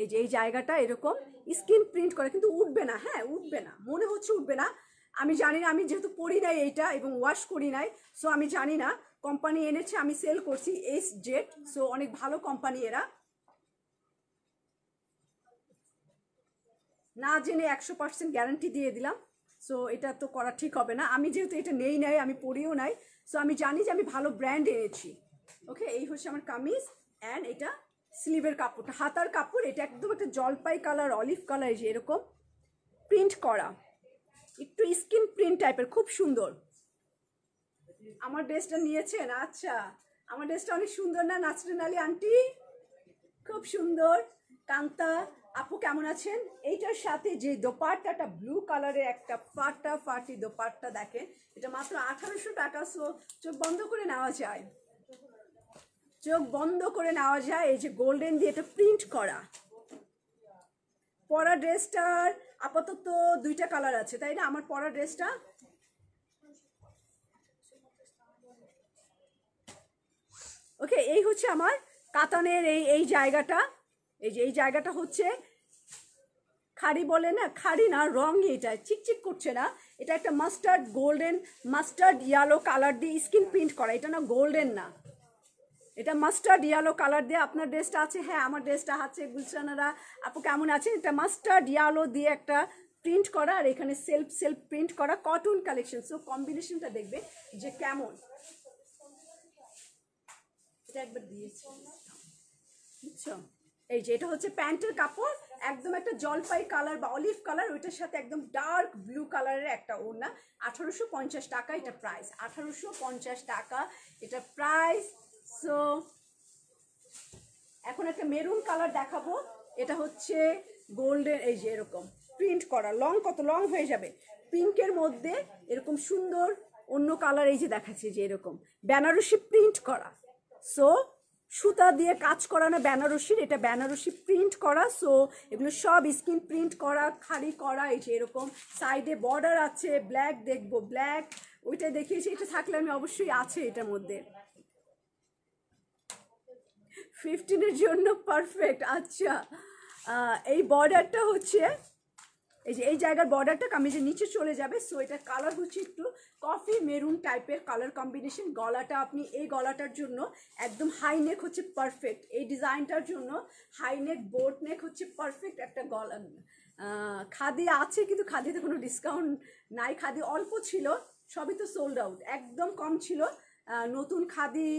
এই যে এই জায়গাটা এরকম স্কিন প্রিন্ট করা, কিন্তু উঠবে না। হ্যাঁ, উঠবে না, মনে হচ্ছে উঠবে না, আমি জানি না, আমি যেহেতু পরি নাই এইটা এবং ওয়াশ করি নাই, সো আমি জানি না। কোম্পানি এনেছে, আমি সেল করছি এস জেড, সো অনেক ভালো কোম্পানি এরা। না জেনে 100% গ্যারান্টি দিয়ে দিলাম, সো এটা তো করা ঠিক হবে না। আমি যেহেতু এটা নাই, আমি পড়িও নাই, সো আমি জানি যে আমি ভালো ব্র্যান্ড এনেছি। ওকে, এই হচ্ছে আমার কামিজ অ্যান্ড এটা স্লিভের কাপড়টা, হাতার কাপড়, এটা একদম একটা জলপাই কালার, অলিভ কালার, যে এরকম প্রিন্ট করা, একটু স্কিন প্রিন্ট টাইপের, খুব সুন্দর। আমার ড্রেসটা নিয়েছেন? আচ্ছা, আমার ড্রেসটা অনেক সুন্দর না নাসরিন আলী আন্টি? খুব সুন্দর। কান্তা আপু কেমন আছেন? এইটার সাথে যে দোপাট্টাটা ব্লু কালারের একটা ফাটাফাটি দোপাট্টা দেখেন, এটা মাত্র 1800 টাকা। সো চোখ বন্ধ করে নেওয়া যায়, চোখ বন্ধ করে নেওয়া যায়। এই যে গোল্ডেন দিয়ে এটা প্রিন্ট করা। পরা ড্রেসটার আপাতত 2টা কালার আছে, তাই না? আমার পরা ড্রেসটা ওকে। এই হচ্ছে আমার কাতানের এই জায়গাটা, এই যে এই জায়গাটা হচ্ছে খাড়ি বলে না, খাড়ি না, রঙই এটা চিকচিক করছে না। এটা একটা mustard golden, mustard yellow colour দিয়ে স্কিন প্রিন্ট করা, এটা না গোল্ডেন না, এটা মাস্টার্ড ইয়েলো কালার দিয়ে। আপনার ড্রেসটা আছে? হ্যাঁ, আমার ড্রেসটা আছে। গুলশানারা আপু কেমন আছেন? এটা মাস্টার্ড ইয়েলো দিয়ে একটা প্রিন্ট করা, আর এখানে সেলফ প্রিন্ট করা কটন কালেকশন। সো কম্বিনেশনটা দেখবে যে কেমন। এটা একবার দিয়েছি, বুঝছো? এই যে এটা হচ্ছে প্যান্টের কাপড়, একদম একটা জলপাই কালার বা অলিভ কালার, ওইটার সাথে একদম ডার্ক ব্লু কালারের একটা ওড়না। 1850 টাকা এটা প্রাইস, 1850 টাকা এটা প্রাইস। সো এখন একটা মেরুন কালার দেখাবো, এটা হচ্ছে গোল্ডেন, এই যে এরকম প্রিন্ট করা, লং কত লং হয়ে যাবে, পিঙ্কের মধ্যে এরকম সুন্দর অন্য কালার, এই যে দেখাচ্ছে যে এরকম বেনারসি প্রিন্ট করা। সো সুতা দিয়ে কাজ করা না বেনারসির, এটা বেনারসি প্রিন্ট করা। সো এগুলো সব স্কিন প্রিন্ট করা, খাড়ি করা। এই যে এরকম সাইডে বর্ডার আছে, ব্ল্যাক দেখবো, ব্ল্যাক ওইটা দেখিয়েছি, এটা থাকলে আমি অবশ্যই আছে এটার মধ্যে। 15-এর জন্য পারফেক্ট। আচ্ছা, এই বর্ডারটা হচ্ছে এই যে এই জায়গার বর্ডারটা কামিজের নিচে চলে যাবে। সো এটার কালার হচ্ছে একটু কফি মেরুন টাইপের কালার কম্বিনেশন। গলাটা আপনি এই গলাটার জন্য একদম হাই নেক হচ্ছে পারফেক্ট, এই ডিজাইনটার জন্য হাই নেক বোট নেক হচ্ছে পারফেক্ট একটা গলা। খাদি আছে কিন্তু খাদিতে কোনো ডিসকাউন্ট নাই, খাদি অল্প ছিল, সবই তো সোল্ড আউট, একদম কম ছিল। নতুন খাদি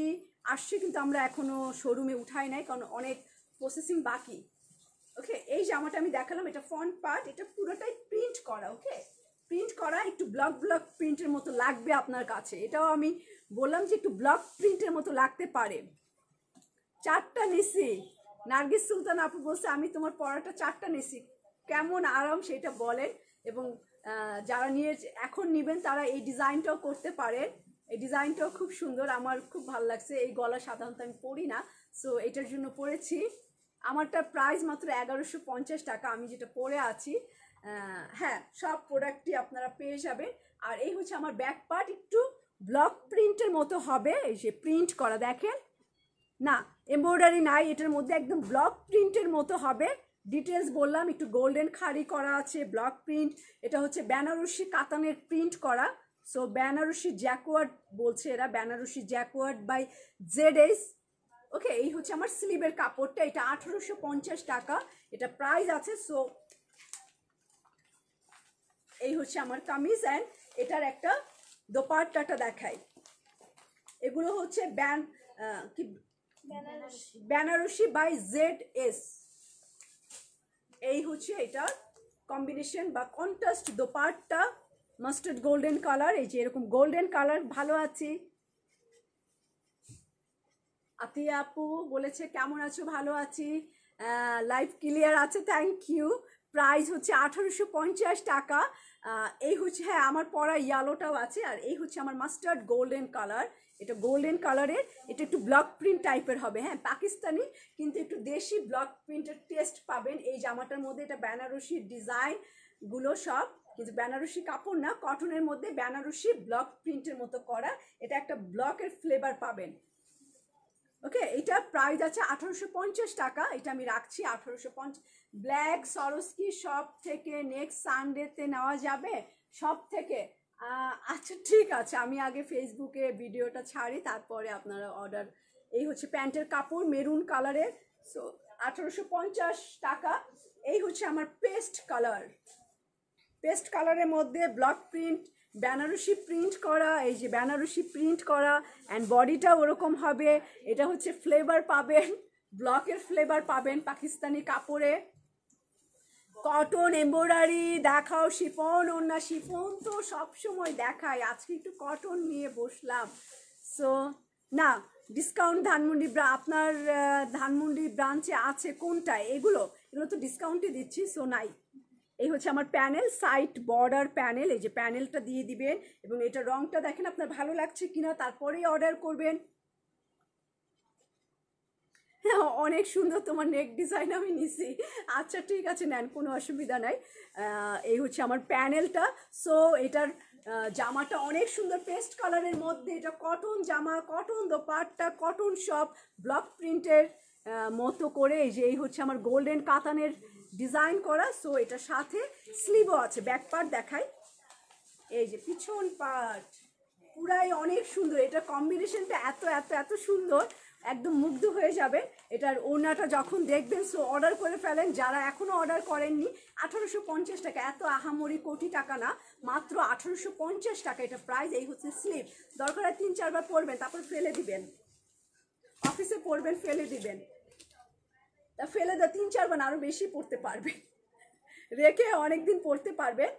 আসছে কিন্তু আমরা এখনো শোরুমে উঠাই নাই, কারণ অনেক প্রসেসিং বাকি। ওকে, এই জামাটা আমি দেখালাম, এটা ফ্রন্ট পার্ট, এটা পুরোটাই প্রিন্ট করা। ওকে, প্রিন্ট করা, একটু ব্লক ব্লক প্রিন্টের মতো লাগবে আপনার কাছে, এটাও আমি বললাম যে একটু ব্লক প্রিন্টের মতো লাগতে পারে। 4টা নিছি, নার্গিস সুলতান আপু বলছে আমি তোমার পড়াটা 4টা নিছি, কেমন আরাম সেটা বলেন। এবং যারা নিয়ে এখন নেবেন তারা এই ডিজাইনটাও করতে পারেন, এই ডিজাইনটাও খুব সুন্দর, আমার খুব ভালো লাগছে। এই গলা সাধারণত আমি পরি না, সো এটার জন্য পরেছি। আমারটা প্রাইস মাত্র 1150 টাকা, আমি যেটা পরে আছি। হ্যাঁ, সব প্রোডাক্টই আপনারা পেয়ে যাবেন। আর এই হচ্ছে আমার ব্যাক পার্ট, একটু ব্লক প্রিন্টের মতো হবে, এই যে প্রিন্ট করা দেখেন না, এমব্রয়ডারি নাই এটার মধ্যে, একদম ব্লক প্রিন্টের মতো হবে। ডিটেলস বললাম, একটু গোল্ডেন খাড়ি করা আছে, ব্লক প্রিন্ট। এটা হচ্ছে বেনারসি কাতানের প্রিন্ট করা। সো বেনারসি জ্যাকওয়ার্ড বলছে এরা, বেনারসি জ্যাকওয়ার্ড বাই ZS। ওকে, এই হচ্ছে আমার স্লিভের কাপড়টা, এটা 1850 টাকা এটা প্রাইস আছে। সো এই হচ্ছে আমার কামিজ, অ্যান্ড এটার একটা দোপাট্টাটা দেখাই। এগুলো হচ্ছে কি বেনারসি বাই ZS। এই হচ্ছে এটা কম্বিনেশন বা contrast dupatta, mustard golden colour, এই যে এরকম গোল্ডেন কালার। ভালো আছি, আতিয়া আপু বলেছে কেমন আছো? ভালো আছি, লাইভ ক্লিয়ার আছে, থ্যাংক ইউ। প্রাইস হচ্ছে 1850 টাকা। এই হচ্ছে, হ্যাঁ আমার পরা ইয়েলোটাও আছে, আর এই হচ্ছে আমার মাস্টার্ড গোল্ডেন কালার, এটা গোল্ডেন কালারের, এটা একটু ব্লক প্রিন্ট টাইপের হবে, হ্যাঁ পাকিস্তানি কিন্তু একটু দেশি ব্লক প্রিন্টের টেস্ট পাবেন এই জামাটার মধ্যে। এটা বেনারসি ডিজাইন গুলো সব, কিন্তু বেনারসি কাপড় না, কটনের মধ্যে বেনারসি ব্লক প্রিন্টের মতো করা, এটা একটা ব্লকের ফ্লেভার পাবেন। ওকে, এটা প্রাইস আছে 1850 টাকা, এটা আমি রাখছি 1850। ব্ল্যাক সরস্কি সব থেকে নেক্সট সানডেতে নেওয়া যাবে, সব থেকে। আচ্ছা ঠিক আছে, আমি আগে ফেসবুকে ভিডিওটা ছাড়ি, তারপরে আপনারা অর্ডার। এই হচ্ছে প্যান্টের কাপড় মেরুন কালারের, সো 1850 টাকা। এই হচ্ছে আমার পেস্ট কালার, পেস্ট কালারের মধ্যে ব্লক প্রিন্ট, বেনারসি প্রিন্ট করা, এই যে বেনারসি প্রিন্ট করা, অ্যান্ড বডিটা ওরকম হবে। এটা হচ্ছে ফ্লেভার পাবেন, ব্লকের ফ্লেভার পাবেন পাকিস্তানি কাপড়ে, কটন এমব্রয়ডারি দেখাও, শিফন ওড়না, শিফন তো সবসময় দেখাই, আজকে একটু কটন নিয়ে বসলাম। সো না, ডিসকাউন্ট ধানমন্ডি আপনার ধানমন্ডি ব্রাঞ্চে আছে কোনটা? এগুলো তো ডিসকাউন্টে দিচ্ছি, সো নাই। এই হচ্ছে আমার প্যানেল, সাইড বর্ডার প্যানেল, এই যে প্যানেলটা দিয়ে দিবেন এবং এটা রংটা দেখেন আপনার ভালো লাগছে কিনা, তারপরেই অর্ডার করবেন। হ্যাঁ, অনেক সুন্দর তোমার নেক ডিজাইন আমি নিছি। আচ্ছা ঠিক আছে, নেন, কোনো অসুবিধা নাই। এই হচ্ছে আমার প্যানেলটা। সো এটার জামাটা অনেক সুন্দর পেস্ট কালারের মধ্যে, এটা কটন জামা, কটন দোপাট্টা, কটন সব ব্লক প্রিন্টের মতো করে, এই যে এই হচ্ছে আমার গোল্ডেন কাতানের ডিজাইন করা। সো এটার সাথে স্লিভও আছে, ব্যাক পার্ট দেখাই, এই যে পিছন পার্ট পুরাই অনেক সুন্দর। এটা কম্বিনেশনটা এত এত এত সুন্দর, একদম মুগ্ধ হয়ে যাবে এটার ওড়নাটা যখন দেখবেন। সো অর্ডার করে ফেলেন যারা এখনও অর্ডার করেননি। 1850 টাকা, এত আহামরি কোটি টাকা না, মাত্র 1850 টাকা এটা প্রাইস। এই হচ্ছে স্লিভ, দরকার হয় 3-4 বার পরবেন, তারপর ফেলে দিবেন, অফিসে পরবেন ফেলে দিবেন, তা ফেলে দেওয়া 3-4 বার আরও বেশি পড়তে পারবেন, রেখে অনেকদিন পড়তে পারবেন।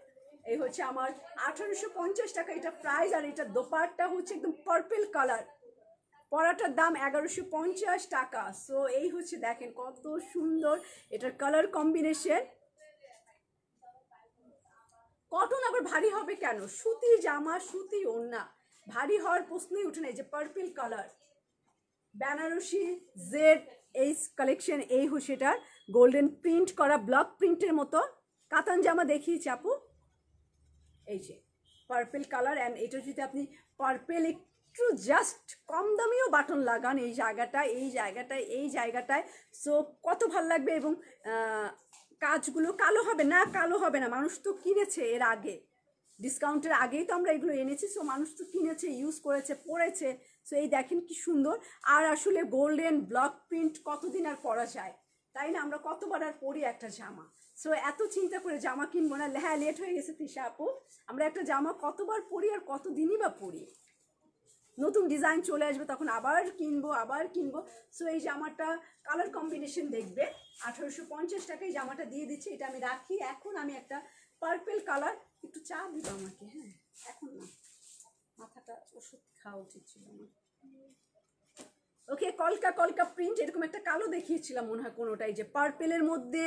এই হচ্ছে আমার 1850 টাকা এটা প্রাইস। আর এটা দোপাট্টা হচ্ছে একদম পার্পল কালার, পরাটার দাম 1150 টাকা। সো এই হচ্ছে দেখেন কত সুন্দর এটার কালার কম্বিনেশন। কটন আবার ভারী হবে কেন? সুতি জামা, সুতি ওড়না, ভারী হওয়ার প্রশ্নই উঠে না। এই যে পার্পল কালার, বেনারসি জেড এই কালেকশন, এই হচ্ছে এটার গোল্ডেন প্রিন্ট করা ব্লক প্রিন্টের মতো কাতান জামা দেখিয়েছি আপু। এই যে পার্পল কালার, অ্যান্ড এটা যদি আপনি পার্পল একটু জাস্ট কম দামিও বাটন লাগান এই জায়গাটায়, এই জায়গাটায়, এই জায়গাটায়, সো কত ভাল লাগবে। এবং কাজগুলো কালো হবে না, কালো হবে না, মানুষ তো কিনেছে এর আগে, ডিসকাউন্টের আগেই তো আমরা এগুলো এনেছি। সো মানুষ তো কিনেছে, ইউজ করেছে, পরেছে। সো এই দেখেন কি সুন্দর। আর আসলে গোল্ডেন ব্লক প্রিন্ট কতদিন আর পরা যায়, তাই না? আমরা কতবার আর পরি একটা জামা। সো এত চিন্তা করে জামা কিনবো না। হ্যাঁ, লেট হয়ে গেছে তৃষা আপু, আমরা একটা জামা কতবার পরি আর কতদিনই বা পরি, নতুন ডিজাইন চলে আসবে তখন আবার কিনবো, আবার কিনবো। সো এই জামাটা কালার কম্বিনেশন দেখবে, 1850 টাকায় জামাটা দিয়ে দিচ্ছি। এটা আমি রাখি। এখন আমি একটা পার্পল কালার, একটু চা দিল আমাকে, হ্যাঁ এখন না, মাথাটা ওষুধ খাওয়া উচিত ছিল আমার। ওকে, কলকা কলকা প্রিন্ট, এরকম একটা কালো দেখিয়েছিলাম মনে হয় কোনোটাই, যে পার্পেলের মধ্যে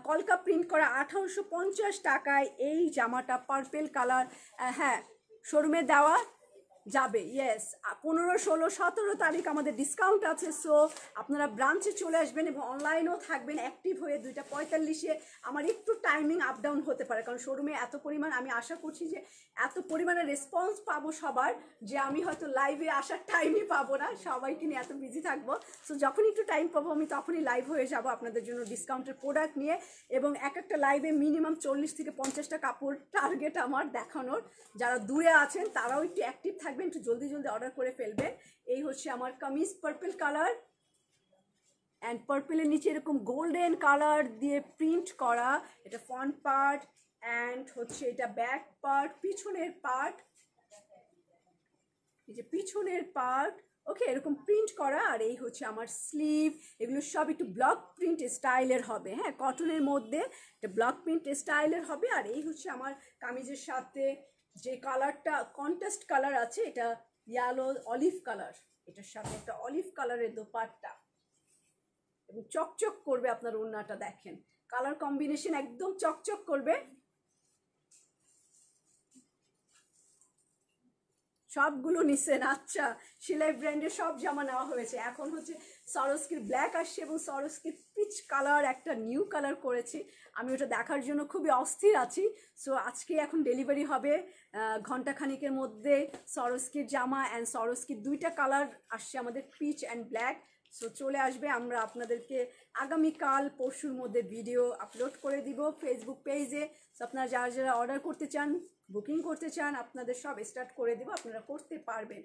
কলকা প্রিন্ট করা, 1850 টাকায় এই জামাটা পার্পেল কালার। হ্যাঁ, শোরুমে দেওয়া যাবে, ইয়েস। 15, 16, 17 তারিখ আমাদের ডিসকাউন্ট আছে। সো আপনারা ব্রাঞ্চে চলে আসবেন এবং অনলাইনেও থাকবেন অ্যাক্টিভ হয়ে। 2:45-এ আমার একটু টাইমিং আপ ডাউন হতে পারে, কারণ শোরুমে এত পরিমাণ, আমি আশা করছি যে এত পরিমাণে রেসপন্স পাবো সবার, যে আমি হয়তো লাইভে আসার টাইমই পাবো না, সবাইকে নিয়ে এত বিজি থাকবো। সো যখন একটু টাইম পাবো আমি তখনই লাইভ হয়ে যাব আপনাদের জন্য ডিসকাউন্টের প্রোডাক্ট নিয়ে। এবং একটা লাইভে মিনিমাম 40 থেকে 50টা কাপড় টার্গেট আমার দেখানোর। যারা দূরে আছেন তারাও একটু অ্যাক্টিভ থাকবেন, একটু জলদি জলদি অর্ডার করে ফেলবেন। এই হচ্ছে আমার কামিজ পার্পল কালার, অ্যান্ড পার্পলের নিচে এরকম গোল্ডেন কালার দিয়ে প্রিন্ট করা। এটা ফ্রন্ট পার্ট, অ্যান্ড হচ্ছে এটা ব্যাক পার্ট, পিছনের পার্ট, এই যে পিছনের পার্ট, ওকে, এরকম প্রিন্ট করা। আর এই হচ্ছে আমার স্লিভ, এগুলো সব একটু ব্লক প্রিন্ট স্টাইলের হবে, হ্যাঁ, কটনের মধ্যে এটা ব্লক প্রিন্ট স্টাইলের হবে। আর এই হচ্ছে আমার কামিজের সাথে যে কালারটা কন্ট্রাস্ট কালার আছে, এটা ইয়েলো অলিভ কালার, এটার সাথে একটা অলিভ কালারের দোপাট্টা, এবং চকচক করবে আপনার ওড়নাটা, দেখেন কালার কম্বিনেশন একদম চকচক করবে। সবগুলো নিচ্ছেন? আচ্ছা, সেলাই ব্র্যান্ডের সব জামা নেওয়া হয়েছে। এখন হচ্ছে সরস্কির ব্ল্যাক আসছে এবং সরস্কির পিচ কালার একটা নিউ কালার করেছি, আমি ওটা দেখার জন্য খুবই অস্থির আছি। সো আজকে এখন ডেলিভারি হবে ঘন্টাখানিকের মধ্যে। সরস্কির জামা অ্যান্ড সরস্কির 2টা কালার আসছে আমাদের, পিচ অ্যান্ড ব্ল্যাক। সো চলে আসবে, আমরা আপনাদেরকে আগামীকাল পরশুর মধ্যে ভিডিও আপলোড করে দিব ফেসবুক পেজে। সো আপনারা যারা যারা অর্ডার করতে চান, বুকিং করতে চান, আপনাদের সব স্টার্ট করে দেবো, আপনারা করতে পারবেন।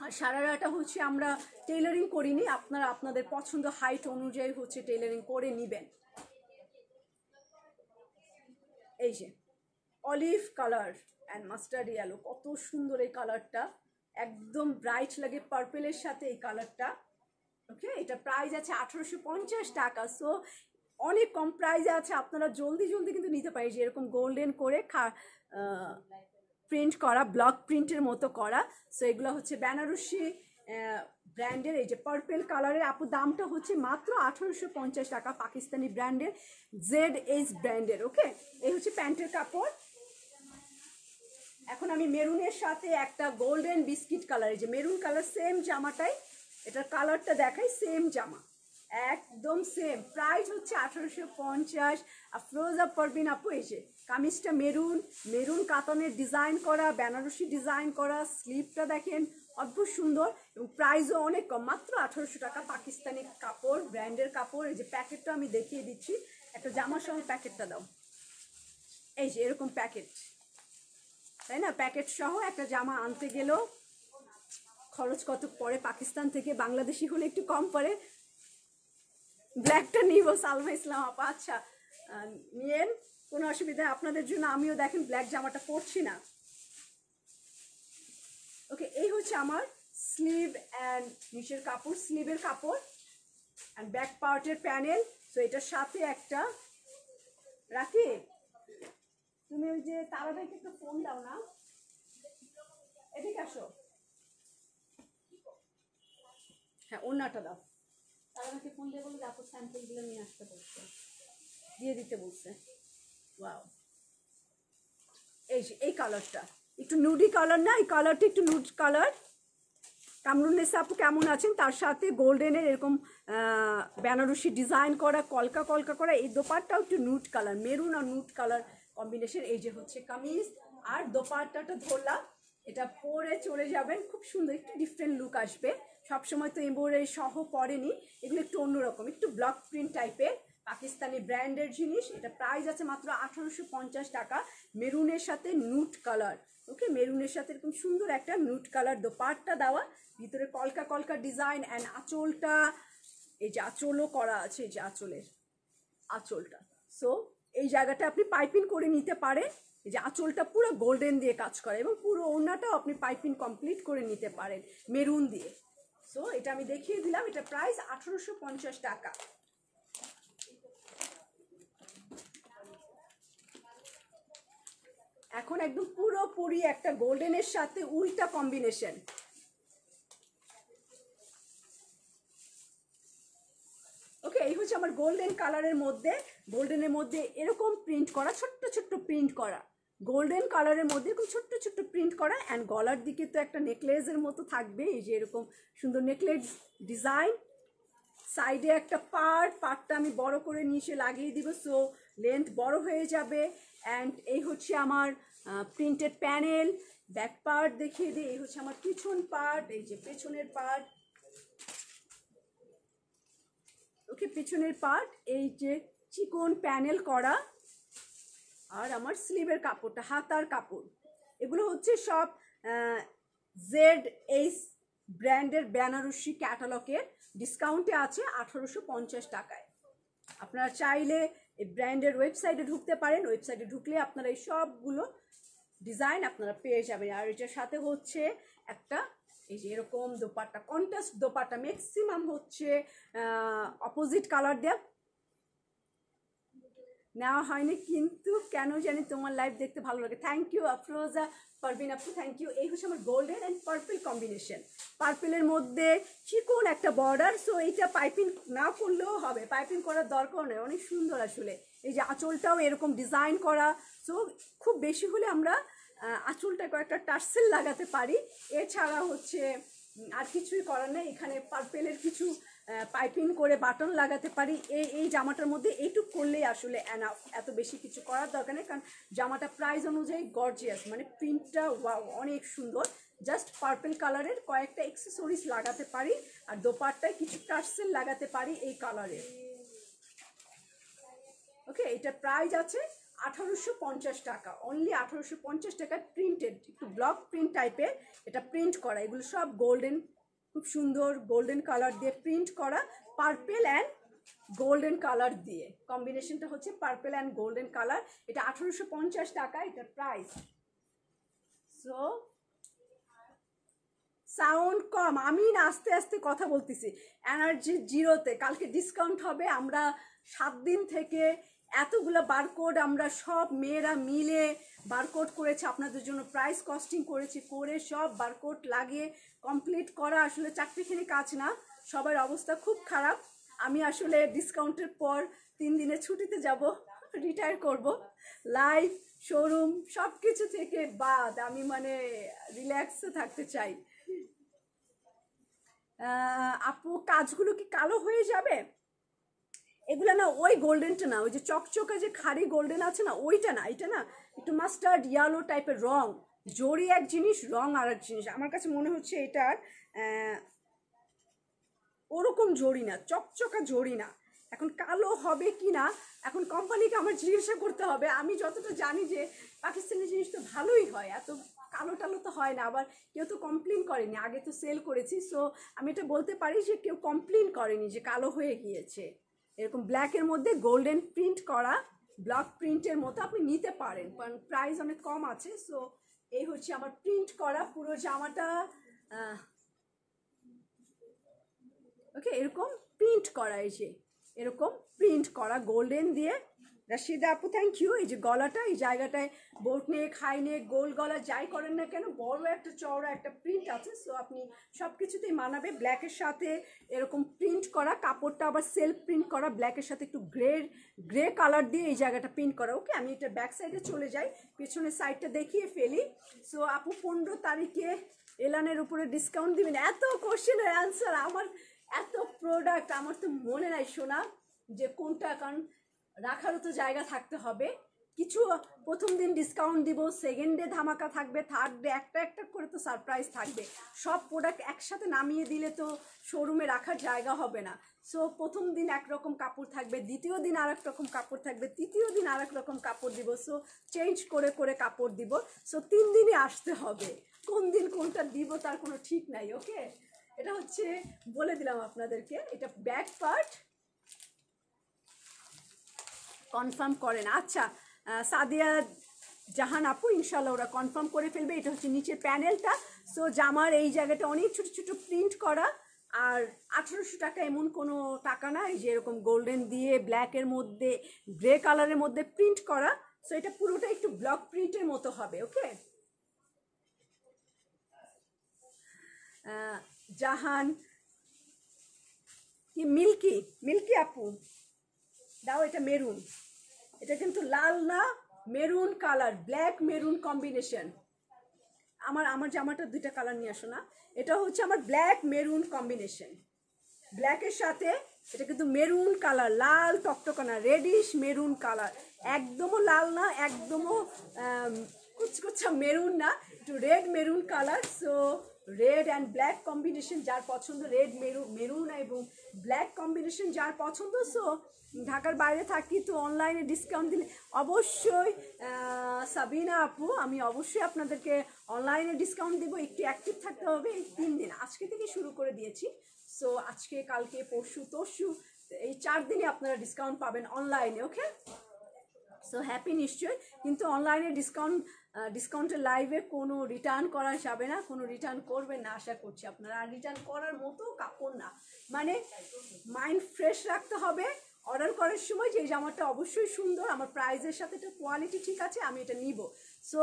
আর সারারাটা হচ্ছে আমরা টেইলারিং করিনি, আপনারা আপনাদের পছন্দ হাইট অনুযায়ী হচ্ছে টেইলারিং করে নেবেন। এই যে olive colour and mustard yellow, কত সুন্দর এই কালারটা, একদম ব্রাইট লাগে পার্পেলের সাথে এই কালারটা। ওকে, এটা প্রাইস আছে 1850 টাকা। সো অনেক কম প্রাইসে আছে, আপনারা জলদি জলদি কিন্তু নিতে পারি। যে এরকম গোল্ডেন করে প্রিন্ট করা, ব্লক প্রিন্টের মতো করা। সো এগুলো হচ্ছে বেনারসি ব্র্যান্ডের, এই যে পার্পেল কালারের। আপু দামটা হচ্ছে মাত্র 1850 টাকা, পাকিস্তানি ব্র্যান্ডের, ZH ব্র্যান্ডের। ওকে, এই হচ্ছে প্যান্টের কাপড়। এখন আমি মেরুনের সাথে একটা গোল্ডেন বিস্কিট কালার, এই যে মেরুন কালার সেম জামাটাই, এটার কালারটা দেখাই, সেম জামা একদম সেম। প্রাইস হচ্ছে 1850। আফরোজা পারভিন আপু, এই যে কামিজটা মেরুন, মেরুন কাতানের ডিজাইন করা, বেনারসি ডিজাইন করা, স্লিভটা দেখেন অদ্ভুত সুন্দর, এবং প্রাইসও অনেক কম, মাত্র 1800 টাকা। পাকিস্তানি কাপড়, ব্র্যান্ডের কাপড়। এই যে প্যাকেটটা আমি দেখিয়ে দিচ্ছি, একটা জামা সহ প্যাকেটটা দাও। এই যে এরকম প্যাকেট, তাই না? প্যাকেট সহ একটা জামা আনতে গেলেও খরচ কত পড়ে, পাকিস্তান থেকে বাংলাদেশি হলে একটু কম পড়ে। ব্ল্যাকটা নিব সালমা ইসলাম আপা, আচ্ছা নিয়েন, কোনো অসুবিধা আপনাদের জন্য। আমিও দেখেন ব্ল্যাক জামাটা পরছি না। ওকে, এই হচ্ছে আমার স্লিভ অ্যান্ড নিচের কাপড়, স্লিভের কাপড় অ্যান্ড ব্যাক পার্টের প্যানেল। তো এটার সাথে একটা রাখি, তুমি ওই যে তারাবাইকে একটু ফোন দাও না, এদিকে আসো। হ্যাঁ, ওড়নাটা দাও। তারাবাইকে ফোন দিয়ে বলে আপু স্যাম্পলগুলো নিয়ে আসতে বলছে, দিয়ে দিতে বলছে। ওয়াও, এই যে এই কালারটা একটু নুডি কালার না, এই কালারটা একটু নুড কালার। কামরুন্নেসা আপু কেমন আছেন? তার সাথে গোল্ডেনের এরকম বেনারসি ডিজাইন করা, কলকা কলকা করা, এই দোপাট্টাও একটু নুড কালার, মেরুন আর নুড কালার কম্বিনেশন। এই যে হচ্ছে কামিজ আর দোপাট্টাটা ধরলাম, এটা পরে চলে যাবেন, খুব সুন্দর, একটু ডিফারেন্ট লুক আসবে। সবসময় তো এমব্রয়ডারি সহ পরেনি, এগুলো একটু অন্যরকম, একটু ব্লক প্রিন্ট টাইপের, পাকিস্তানি ব্র্যান্ডের জিনিস। এটা প্রাইস আছে মাত্র 1850 টাকা, মেরুনের সাথে নুড কালার। ওকে, মেরুনের সাথে এরকম সুন্দর একটা নুড কালার দোপাট্টা দেওয়া, ভিতরে কলকা কলকা ডিজাইন অ্যান্ড আঁচলটা, এই যে আঁচলও করা আছে, এই যে আঁচলটা। সো এই জায়গাটা আপনি পাইপিং করে নিতে পারেন। এই যে আঁচলটা পুরো গোল্ডেন দিয়ে কাজ করে, এবং পুরো ওড়নাটাও আপনি পাইপিং কমপ্লিট করে নিতে পারেন মেরুন দিয়ে। সো এটা আমি দেখিয়ে দিলাম, এটা প্রাইস 1850 টাকা। এখন একদম পুরোপুরি একটা গোল্ডেনের সাথে উল্টা কম্বিনেশন। ওকে, এই হচ্ছে আমার গোল্ডেন কালারের মধ্যে, গোল্ডেনের মধ্যে এরকম প্রিন্ট করা, ছোট্ট ছোট্ট প্রিন্ট করা, গোল্ডেন কালারের মধ্যে এরকম ছোট্ট ছোট্ট প্রিন্ট করা। অ্যান্ড গলার দিকে তো একটা নেকলেসের মতো থাকবে, এই যে এরকম সুন্দর নেকলেস ডিজাইন। সাইডে একটা পার্টটা আমি বড় করে নিচে লাগিয়ে দিব, সো লেন্থ বড় হয়ে যাবে। অ্যান্ড এই হচ্ছে আমার প্রিন্টেড প্যানেল। ব্যাক পার্ট দেখিয়ে দিই, এই হচ্ছে আমার পিছন পার্ট, এই যে পেছনের পার্ট। ওকে, পিছনের পার্ট, এই যে চিকন প্যানেল করা। আর আমার স্লিভের কাপড়টা, হাতার কাপড়, এগুলো হচ্ছে সব ZH ব্র্যান্ডের বেনারসি ক্যাটালগের, ডিসকাউন্টে আছে 1850 টাকায়। আপনারা চাইলে এই ব্র্যান্ডের ওয়েবসাইটে ঢুকতে পারেন, ওয়েবসাইটে ঢুকলে আপনারা এই সবগুলো ডিজাইন আপনারা পেয়ে যাবেন। আর এটার সাথে হচ্ছে একটা এই যে এরকম দোপাট্টা, কন্ট্রাস্ট দোপাট্টা, ম্যাক্সিমাম হচ্ছে অপোজিট কালার দেওয়া, নেওয়া হয়নি, কিন্তু কেন জানি তোমার লাইভ দেখতে ভালো লাগে। থ্যাংক ইউ আফরোজা পারভিন আপু, থ্যাংক ইউ। এই হচ্ছে আমার গোল্ডেন অ্যান্ড পার্পল কম্বিনেশন, পার্পলের মধ্যে চিকন একটা বর্ডার। সো এইটা পাইপিং না করলেও হবে, পাইপিং করার দরকার নেই, অনেক সুন্দর আসলে। এই যে আঁচলটাও এরকম ডিজাইন করা, সো খুব বেশি হলে আমরা আঁচলটা কয়েকটা টার্সেল লাগাতে পারি, এছাড়া হচ্ছে আর কিছুই করার নেই। এখানে পার্পেলের কিছু পাইপিং করে বাটন লাগাতে পারি। এই জামাটার মধ্যে এইটুক করলেই আসলে এনাফ, এত বেশি কিছু করার দরকার নেই, কারণ জামাটা প্রাইস অনুযায়ী গর্জিয়াস, মানে প্রিন্টটা ওয়াও অনেক সুন্দর। জাস্ট পার্পল কালারের কয়েকটা এক্সেসরিজ লাগাতে পারি, আর দোপাট্টায় কিছু টার্সেল লাগাতে পারি এই কালারের। ওকে, এটা প্রাইস আছে 1850 টাকা, অনলি 1850 টাকা। প্রিন্টেড, একটু ব্লক প্রিন্ট টাইপের, এটা প্রিন্ট করা, এগুলো সব গোল্ডেন, খুব সুন্দর গোল্ডেন কালার দিয়ে প্রিন্ট করা, পার্পেল অ্যান্ড গোল্ডেন কালার দিয়ে কম্বিনেশনটা হচ্ছে পার্পেল অ্যান্ড গোল্ডেন কালার। এটা 1850 টাকা, এটা প্রাইস। সো সাউন্ড কম, আমি না আস্তে আস্তে কথা বলতেছি। এনার্জি জিরোতে, কালকে ডিসকাউন্ট হবে। আমরা 7 দিন থেকে এতগুলো বারকোড আমরা সব মেয়েরা মিলে বারকোড করেছি আপনাদের জন্য, প্রাইস কস্টিং করেছি, করে সব বারকোড লাগিয়ে কমপ্লিট করা আসলে চাকরিখানি কাজ না। সবার অবস্থা খুব খারাপ। আমি আসলে ডিসকাউন্টের পর 3 দিনের ছুটিতে যাব, রিটায়ার করব। লাইফ, শোরুম সব কিছু থেকে বাদ, আমি মানে রিল্যাক্সে থাকতে চাই। আপু কাজগুলো কি কালো হয়ে যাবে? এগুলো না ওই গোল্ডেনটা না, ওই যে চকচকা যে খাড়ি গোল্ডেন আছে না, ওইটা না, এটা না একটু মাস্টার্ড ইয়েলো টাইপের রং। জড়ি এক জিনিস, রং আর এক জিনিস। আমার কাছে মনে হচ্ছে এটার ওরকম জড়ি না, চকচকা জড়ি না। এখন কালো হবে কি না এখন কোম্পানিকে আমার জিজ্ঞাসা করতে হবে। আমি যতটা জানি যে পাকিস্তানি জিনিস তো ভালোই হয়, এত কালো টালো তো হয় না। আবার কেউ তো কমপ্লেন করেনি, আগে তো সেল করেছি। সো আমি এটা বলতে পারি যে কেউ কমপ্লেন করেনি যে কালো হয়ে গিয়েছে। এরকম ব্ল্যাকের মধ্যে গোল্ডেন প্রিন্ট করা, ব্লক প্রিন্টের মতো আপনি নিতে পারেন, কারণ প্রাইস অনেক কম আছে। সো এই হচ্ছে আমার প্রিন্ট করা পুরো জামাটা। ওকে, এরকম প্রিন্ট করা, এই যে এরকম প্রিন্ট করা গোল্ডেন দিয়ে। রাশিদা আপু থ্যাংক ইউ। এই যে গলাটা, এই জায়গাটায় বোট নিয়ে খাই নিয়ে গোল গলা যাই করেন না কেন, বড় একটা চওড়া একটা প্রিন্ট আছে। সো আপনি সব কিছুতেই মানাবে। ব্ল্যাকের সাথে এরকম প্রিন্ট করা, কাপড়টা আবার সেলফ প্রিন্ট করা, ব্ল্যাকের সাথে একটু গ্রে কালার দিয়ে এই জায়গাটা প্রিন্ট করা। ওকে, আমি এটা ব্যাক সাইডে চলে যাই, পেছনের সাইডটা দেখিয়ে ফেলি। সো আপু 15 তারিখে এলানের উপরে ডিসকাউন্ট দিবেন? এত কোশ্চেনের অ্যান্সার, আমার এত প্রোডাক্ট, আমার তো মনে নাই শোনা যে কোনটা, কারণ রাখারও তো জায়গা থাকতে হবে। কিছু প্রথম দিন ডিসকাউন্ট দিব, সেকেন্ড ডে ধামাকা থাকবে, থার্ড ডে একটা একটা করে তো সারপ্রাইজ থাকবে। সব প্রোডাক্ট একসাথে নামিয়ে দিলে তো শোরুমে রাখার জায়গা হবে না। সো প্রথম দিন একরকম কাপড় থাকবে, দ্বিতীয় দিন আর এক রকম কাপড় থাকবে, তৃতীয় দিন আর এক রকম কাপড় দিব। সো চেঞ্জ করে করে কাপড় দিব। সো 3 দিনই আসতে হবে, কোন দিন কোনটা দিব তার কোনো ঠিক নাই। ওকে, এটা হচ্ছে বলে দিলাম আপনাদেরকে। এটা ব্যাক পার্ট কনফার্ম করেন। আচ্ছা, সাদিয়া জাহান আপু ইনশাল্লাহ ওরা কনফার্ম করে ফেলবে। এটা হচ্ছে নিচের প্যানেলটা। সো জামার এই জায়গাটা অনেক ছোট ছোট প্রিন্ট করা, আর 1800 টাকা এমন কোনো টাকা না। এই যে এরকম গোল্ডেন দিয়ে ব্ল্যাকের মধ্যে গ্রে কালারের মধ্যে প্রিন্ট করা। সো এটা পুরোটা একটু ব্লক প্রিন্টের মতো হবে। ওকে, জাহান কি মিল্কি, মিল্কি আপু দাও। এটা মেরুন, এটা কিন্তু লাল না, maroon colour, black maroon combination. আমার জামাটা 2টা কালার নিয়ে আসো না। এটা হচ্ছে আমার ব্ল্যাক মেরুন কম্বিনেশন, ব্ল্যাকের সাথে এটা কিন্তু মেরুন কালার, লাল টকটকানা রেডিশ মেরুন কালার, একদমও লাল না, একদমও কুচকুচা মেরুন না, একটু red maroon colour. So red and black combination যার পছন্দ, রেড মেরুন এবং ব্ল্যাক কম্বিনেশন যার পছন্দ। সো ঢাকার বাইরে থাকি তো অনলাইনে ডিসকাউন্ট দিলে অবশ্যই সাবিনা আপু, আমি অবশ্যই আপনাদেরকে অনলাইনে ডিসকাউন্ট দেবো। একটু অ্যাক্টিভ থাকতে হবে। এই 3 দিন আজকে থেকে শুরু করে দিয়েছি। সো আজকে কালকে পরশু তরশু এই 4 দিনে আপনারা ডিসকাউন্ট পাবেন অনলাইনে। ওকে, সো হ্যাপি নিশ্চয়ই। কিন্তু অনলাইনে ডিসকাউন্টের লাইভে কোনো রিটার্ন করা যাবে না, কোনো রিটার্ন করবেন না আশা করছি আপনারা। আর রিটার্ন করার মতো কাপড় না, মানে মাইন্ড ফ্রেশ রাখতে হবে অর্ডার করার সময় যে এই জামাটা অবশ্যই সুন্দর, আমার প্রাইসের সাথে এটা কোয়ালিটি ঠিক আছে, আমি এটা নিব। সো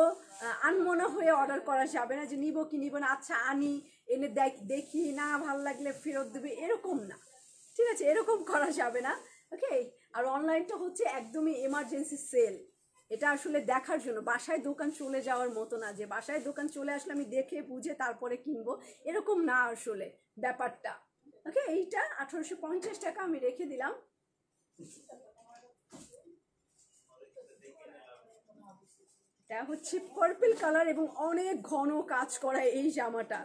আনমনা হয়ে অর্ডার করা যাবে না যে নিব কি নিব না, আচ্ছা আনি এনে দেখি না ভালো লাগলে ফেরত দেবে, এরকম না, ঠিক আছে? এরকম করা যাবে না। ওকে, আর অনলাইনটা হচ্ছে একদমই এমার্জেন্সি সেল। এটা আসলে দেখার জন্য, বাসায় দোকান চলে যাওয়ার মতো না যে বাসায় দোকান চলে আসলে আমি দেখে বুঝে তারপরে কিনবো, এরকম না আসলে ব্যাপারটা। ওকে, এইটা 1850 টাকা আমি রেখে দিলাম। এটা হচ্ছে পার্পল কালার এবং অনেক ঘন কাজ করা এই জামাটা।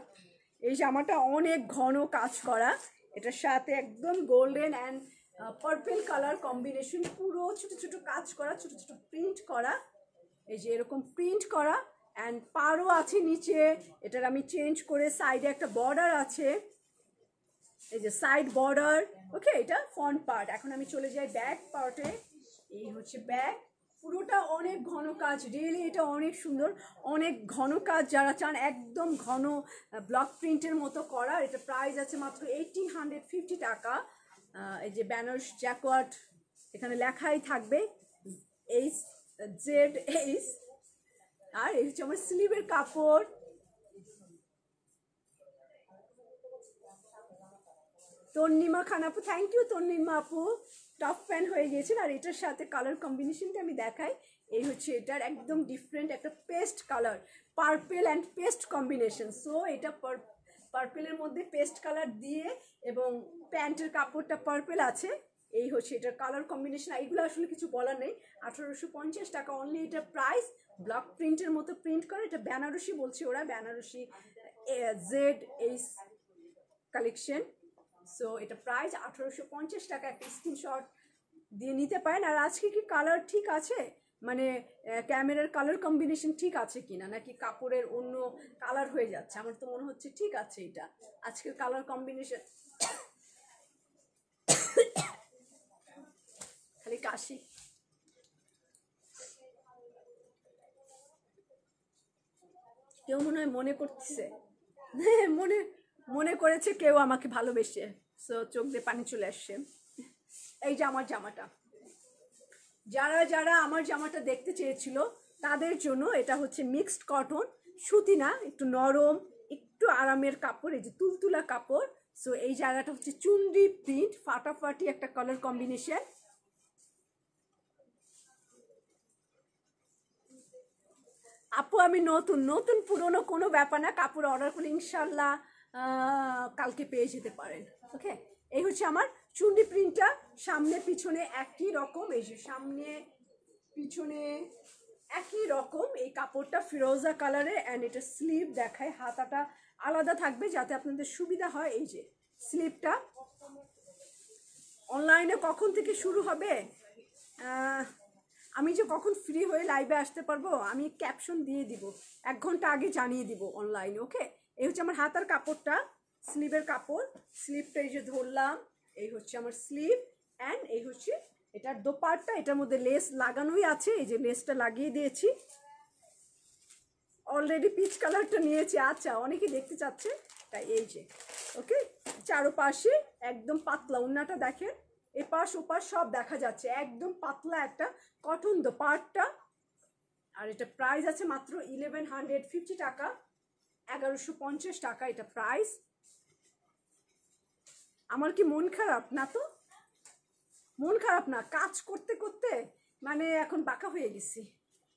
এই জামাটা অনেক ঘন কাজ করা, এটার সাথে একদম golden and purple colour combination, পুরো ছোট ছোট কাজ করা, ছোট ছোট প্রিন্ট করা। এই যে এরকম প্রিন্ট করা অ্যান্ড পারও আছে নিচে। এটার আমি চেঞ্জ করে সাইডে একটা বর্ডার আছে, এই যে সাইড বর্ডার। ওকে, এটা ফ্রন্ট পার্ট। এখন আমি চলে যাই ব্যাক পার্টে। এই হচ্ছে ব্যাক, পুরোটা অনেক ঘন কাজ, রিয়েলি এটা অনেক সুন্দর, অনেক ঘন কাজ। যারা চান একদম ঘন ব্লক প্রিন্টের মতো করা, এটা প্রাইস আছে মাত্র 1850 টাকা। এই যে ব্যানার্স জ্যাকওয়ার্ড এখানে লেখাই থাকবে HZS। আর এই হচ্ছে আমার স্লিভের কাপড়। তন্নিমা খান আপু, থ্যাংক ইউ তন্নিমা আপু, টপ ফ্যান হয়ে গিয়েছেন। আর এটার সাথে কালার কম্বিনেশনটা আমি দেখাই। এই হচ্ছে এটার একদম ডিফারেন্ট একটা pastel colour, purple and pastel combination. So এটা পার্পেলের মধ্যে পেস্ট কালার দিয়ে এবং প্যান্টের কাপড়টা পার্পেল আছে। এই হচ্ছে এটার কালার কম্বিনেশন। এইগুলো আসলে কিছু বলার নেই। 1850 টাকা অনলি এটার প্রাইস। ব্লক প্রিন্টের মতো প্রিন্ট করে, এটা বেনারসি বলছে ওরা, বেনারসি ZS কালেকশন। সো এটা প্রাইস 1850 টাকা। একটা স্ক্রিনশট দিয়ে নিতে পারেন। আর আজকে কি কালার ঠিক আছে, মানে ক্যামেরার কালার কম্বিনেশন ঠিক আছে কিনা, নাকি কাপড়ের অন্য কালার হয়ে যাচ্ছে? আমার তো মনে হচ্ছে ঠিক আছে এটা আজকের কালার কম্বিনেশন। খালি কাশি। কেউ মনে হয় মনে করতেছে, মনে মনে করেছে কেউ আমাকে ভালোবেসে, সো চোখ দিয়ে পানি চলে আসছে। এই যে আমার জামাটা, যারা যারা আমার জামাটা দেখতে চেয়েছিল তাদের জন্য এটা হচ্ছে মিক্সড কটন, সুতি না, একটু নরম, একটু আরামের কাপড়, এই যে তুলতুলা কাপড়। সো এই জায়গাটা হচ্ছে চুনরি প্রিন্ট, ফাটাফাটি একটা কালার কম্বিনেশন। আপু আমি নতুন নতুন পুরনো কোনো ব্যাপার না, কাপড় অর্ডার করলে ইনশাল্লাহ কালকে পেয়ে যেতে পারেন। ওকে, এই হচ্ছে আমার চুন্ডি প্রিন্টটা, সামনে পিছনে একই রকম। এই যে সামনে পিছনে একই রকম, এই কাপড়টা ফিরোজা কালারে। অ্যান্ড এটা স্লিভ দেখায়, হাতাটা আলাদা থাকবে যাতে আপনাদের সুবিধা হয়। এই যে স্লিভটা। অনলাইনে কখন থেকে শুরু হবে, আমি যে কখন ফ্রি হয়ে লাইভে আসতে পারবো আমি ক্যাপশন দিয়ে দিব, 1 ঘন্টা আগে জানিয়ে দিব অনলাইনে। ওকে, এই হচ্ছে আমার হাতার কাপড়টা, স্লিভের কাপড়। স্লিভটা এই যে ধরলাম, এই হচ্ছে আমার স্লিভ। অ্যান্ড এই হচ্ছে এটার দোপাট্টা, এটার মধ্যে লেস লাগানোই আছে, এই যে লেসটা লাগিয়ে দিয়েছি। অলরেডি পিচ কালারটা নিয়েছি, আচ্ছা অনেকে দেখতে চাচ্ছে তাই। এই যে ওকে, চারোপাশে একদম পাতলা ওড়নাটা দেখেন, এপাশ ওপাশ সব দেখা যাচ্ছে, একদম পাতলা একটা কটন দোপাট্টা। আর এটা প্রাইস আছে মাত্র 1150 টাকা, 1150 টাকা এটা প্রাইস। আমার কি মন খারাপ? না তো, মন খারাপ না, কাজ করতে করতে মানে এখন বাঁকা হয়ে গেছি।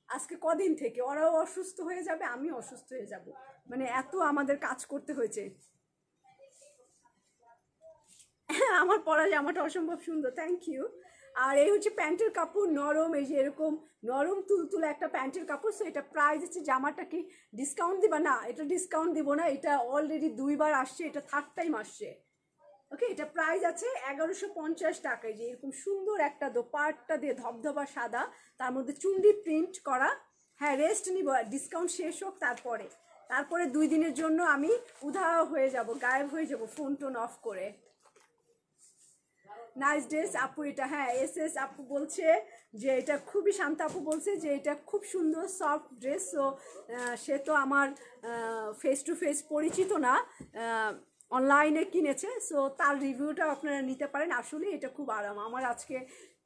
আজকে কদিন থেকে ওরাও অসুস্থ হয়ে যাবে, আমি অসুস্থ হয়ে যাব, মানে এত আমাদের কাজ করতে হয়েছে। আমার পরা জামাটা অসম্ভব সুন্দর, থ্যাংক ইউ। আর এই হচ্ছে প্যান্টের কাপড়, নরম, এই যে এরকম নরম তুলতুলে একটা প্যান্টের কাপড়। সো এটা প্রাইস হচ্ছে, জামাটা কি ডিসকাউন্ট দিবা? না, এটা ডিসকাউন্ট দিব না, এটা অলরেডি 2বার আসছে, এটা 3rd টাইম আসছে। ওকে, এটা প্রাইস আছে 1150 টাকায়। যে এরকম সুন্দর একটা দোপাট্টা দিয়ে ধবধবা সাদা, তার মধ্যে চুন্ডি প্রিন্ট করা। হ্যাঁ, রেস্ট নিব, ডিসকাউন্ট শেষ হোক, তারপরে 2 দিনের জন্য আমি উধাও হয়ে যাব, গায়েব হয়ে যাব, ফোন টোন অফ করে। নাইস ড্রেস আপু এটা, হ্যাঁ SS আপু বলছে যে এটা খুবই, শান্ত আপু বলছে যে এটা খুব সুন্দর সফট ড্রেস। সো সে তো আমার ফেস টু ফেস পরিচিত না, অনলাইনে কিনেছে। সো তার রিভিউটা আপনারা নিতে পারেন। আসলে এটা খুব আরাম, আমার আজকে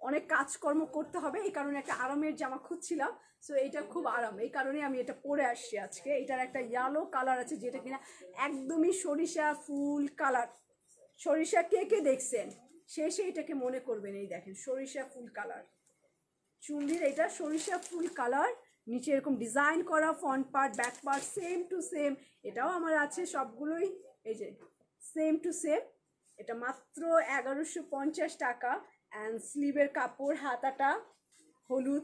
অনেক কাজকর্ম করতে হবে, এই কারণে একটা আরামের জামা খুঁজছিলাম। সো এটা খুব আরাম, এই কারণে আমি এটা পরে আসছি আজকে। এটার একটা ইয়েলো কালার আছে যেটা কিনা একদমই সরিষা ফুল কালার। সরিষা কে কে দেখছেন শেষে এটাকে মনে করবেন। এই দেখেন সরিষা ফুল কালার চুন্ডির, এটা সরিষা ফুল কালার, নিচে এরকম ডিজাইন করা, front part back part same to same. এটাও আমার আছে সবগুলোই, এই যে সেম টু সেম। এটা মাত্র 1150 টাকা। অ্যান্ড স্লিভের কাপড়, হাতাটা হলুদ,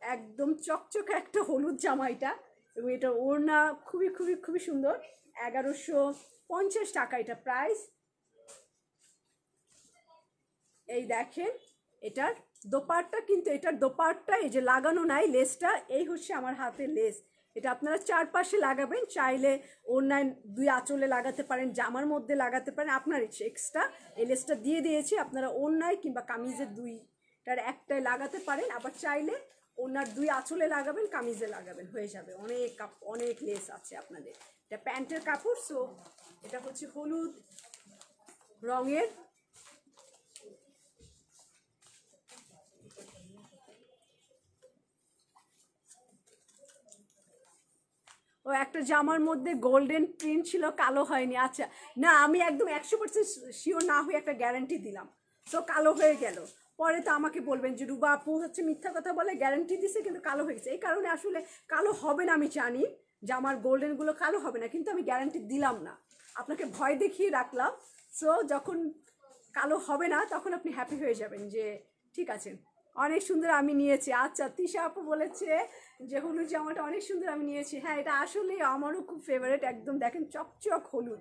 একদম চকচকে একটা হলুদ জামা এটা। এবং এটা ওড়না খুবই খুবই খুবই সুন্দর, 1150 টাকা এটা প্রাইস। এই দেখেন এটার দোপাট্টা, কিন্তু এটার দোপাট্টা এই যে লাগানো নাই লেসটা, এই হচ্ছে আমার হাতের লেস। এটা আপনারা চারপাশে লাগাবেন, চাইলে অন্যান্য 2 আঁচলে লাগাতে পারেন, জামার মধ্যে লাগাতে পারেন, আপনার ইচ্ছে। এক্সট্রা এই লেসটা দিয়ে দিয়েছি, আপনারা অন্যায় কিংবা কামিজের 2টার একটাই লাগাতে পারেন। আবার চাইলে ওনার 2 আঁচলে লাগাবেন, কামিজে লাগাবেন, হয়ে যাবে। অনেক লেস আছে আপনাদের। এটা প্যান্টের কাপড়। সো এটা হচ্ছে হলুদ রঙের। ও একটা জামার মধ্যে গোল্ডেন প্রিন্ট ছিল, কালো হয়নি। আচ্ছা, না আমি একদম 100% শিওর না হয়ে একটা গ্যারান্টি দিলাম, সো কালো হয়ে গেল। পরে তো আমাকে বলবেন যে রুবা আপু হচ্ছে মিথ্যা কথা বলে, গ্যারান্টি দিছে কিন্তু কালো হয়ে গেছে। এই কারণে আসলে কালো হবে না, আমি জানি জামার গোল্ডেনগুলো কালো হবে না, কিন্তু আমি গ্যারান্টি দিলাম না, আপনাকে ভয় দেখিয়ে রাখলাম। সো যখন কালো হবে না তখন আপনি হ্যাপি হয়ে যাবেন যে ঠিক আছে, অনেক সুন্দর আমি নিয়েছি। আচ্ছা, তিশা আপু বলেছে যে হলুদ জামাটা অনেক সুন্দর আমি নিয়েছি। হ্যাঁ, এটা আসলেই আমারও খুব ফেভারিট। একদম দেখেন চকচক হলুদ,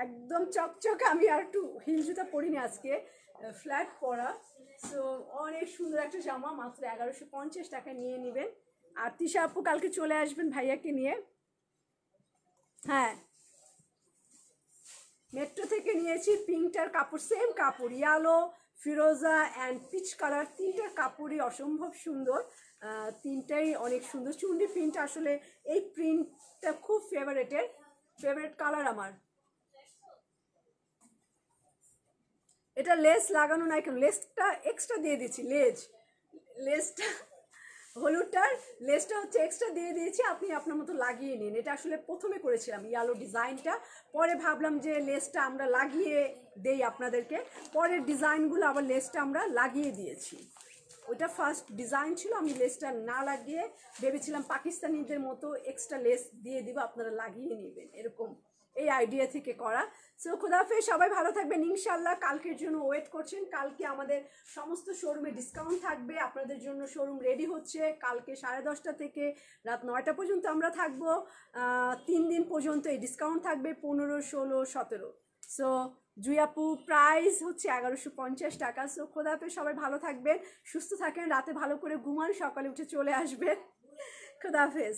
একদম চকচক। আমি আর একটু হিল জুতা পরিনি আজকে, ফ্ল্যাট পরা। সো অনেক সুন্দর একটা জামা, মাত্র 1150 টাকায় নিয়ে নেবেন। আর তিশা আপু কালকে চলে আসবেন ভাইয়াকে নিয়ে। হ্যাঁ, মেট্রো থেকে নিয়েছি পিঙ্কটার কাপড়, সেম কাপড়, yellow, Firoza and peach colour, তিনটার কাপড়ই অসম্ভব সুন্দর। তিনটাই অনেক সুন্দর। চুন্ডি প্রিন্ট, আসলে এই প্রিন্টটা খুব ফেভারিট কালার আমার। এটা লেস লাগানো নাই কেন, লেসটা এক্সট্রা দিয়ে দিচ্ছি। লেসটা হলুদটার লেসটা হচ্ছে এক্সট্রা দিয়ে দিয়েছি, আপনি আপনার মতো লাগিয়ে নিন। এটা আসলে প্রথমে করেছিলাম ইয়ালো ডিজাইনটা, পরে ভাবলাম যে লেসটা আমরা লাগিয়ে দেই আপনাদেরকে, পরের ডিজাইনগুলো আবার লেসটা আমরা লাগিয়ে দিয়েছি। ওইটা ফার্স্ট ডিজাইন ছিল, আমি লেসটা না লাগিয়ে ভেবেছিলাম পাকিস্তানিদের মতো এক্সট্রা লেস দিয়ে দিব, আপনারা লাগিয়ে নেবেন, এরকম এই আইডিয়া থেকে করা। সো খুদাফেজ, সবাই ভালো থাকবেন ইনশাল্লাহ। কালকের জন্য ওয়েট করছেন, কালকে আমাদের সমস্ত শোরুমে ডিসকাউন্ট থাকবে, আপনাদের জন্য শোরুম রেডি হচ্ছে। কালকে 10:30 থেকে রাত 9টা পর্যন্ত আমরা থাকবো। 3 দিন পর্যন্ত এই ডিসকাউন্ট থাকবে, 15, 16, 17। সো জুই আপু প্রাইস হচ্ছে 1150 টাকা। সো খোদাফেজ, সবাই ভালো থাকবেন, সুস্থ থাকেন, রাতে ভালো করে ঘুমান, সকালে উঠে চলে আসবেন। খোদাফেজ।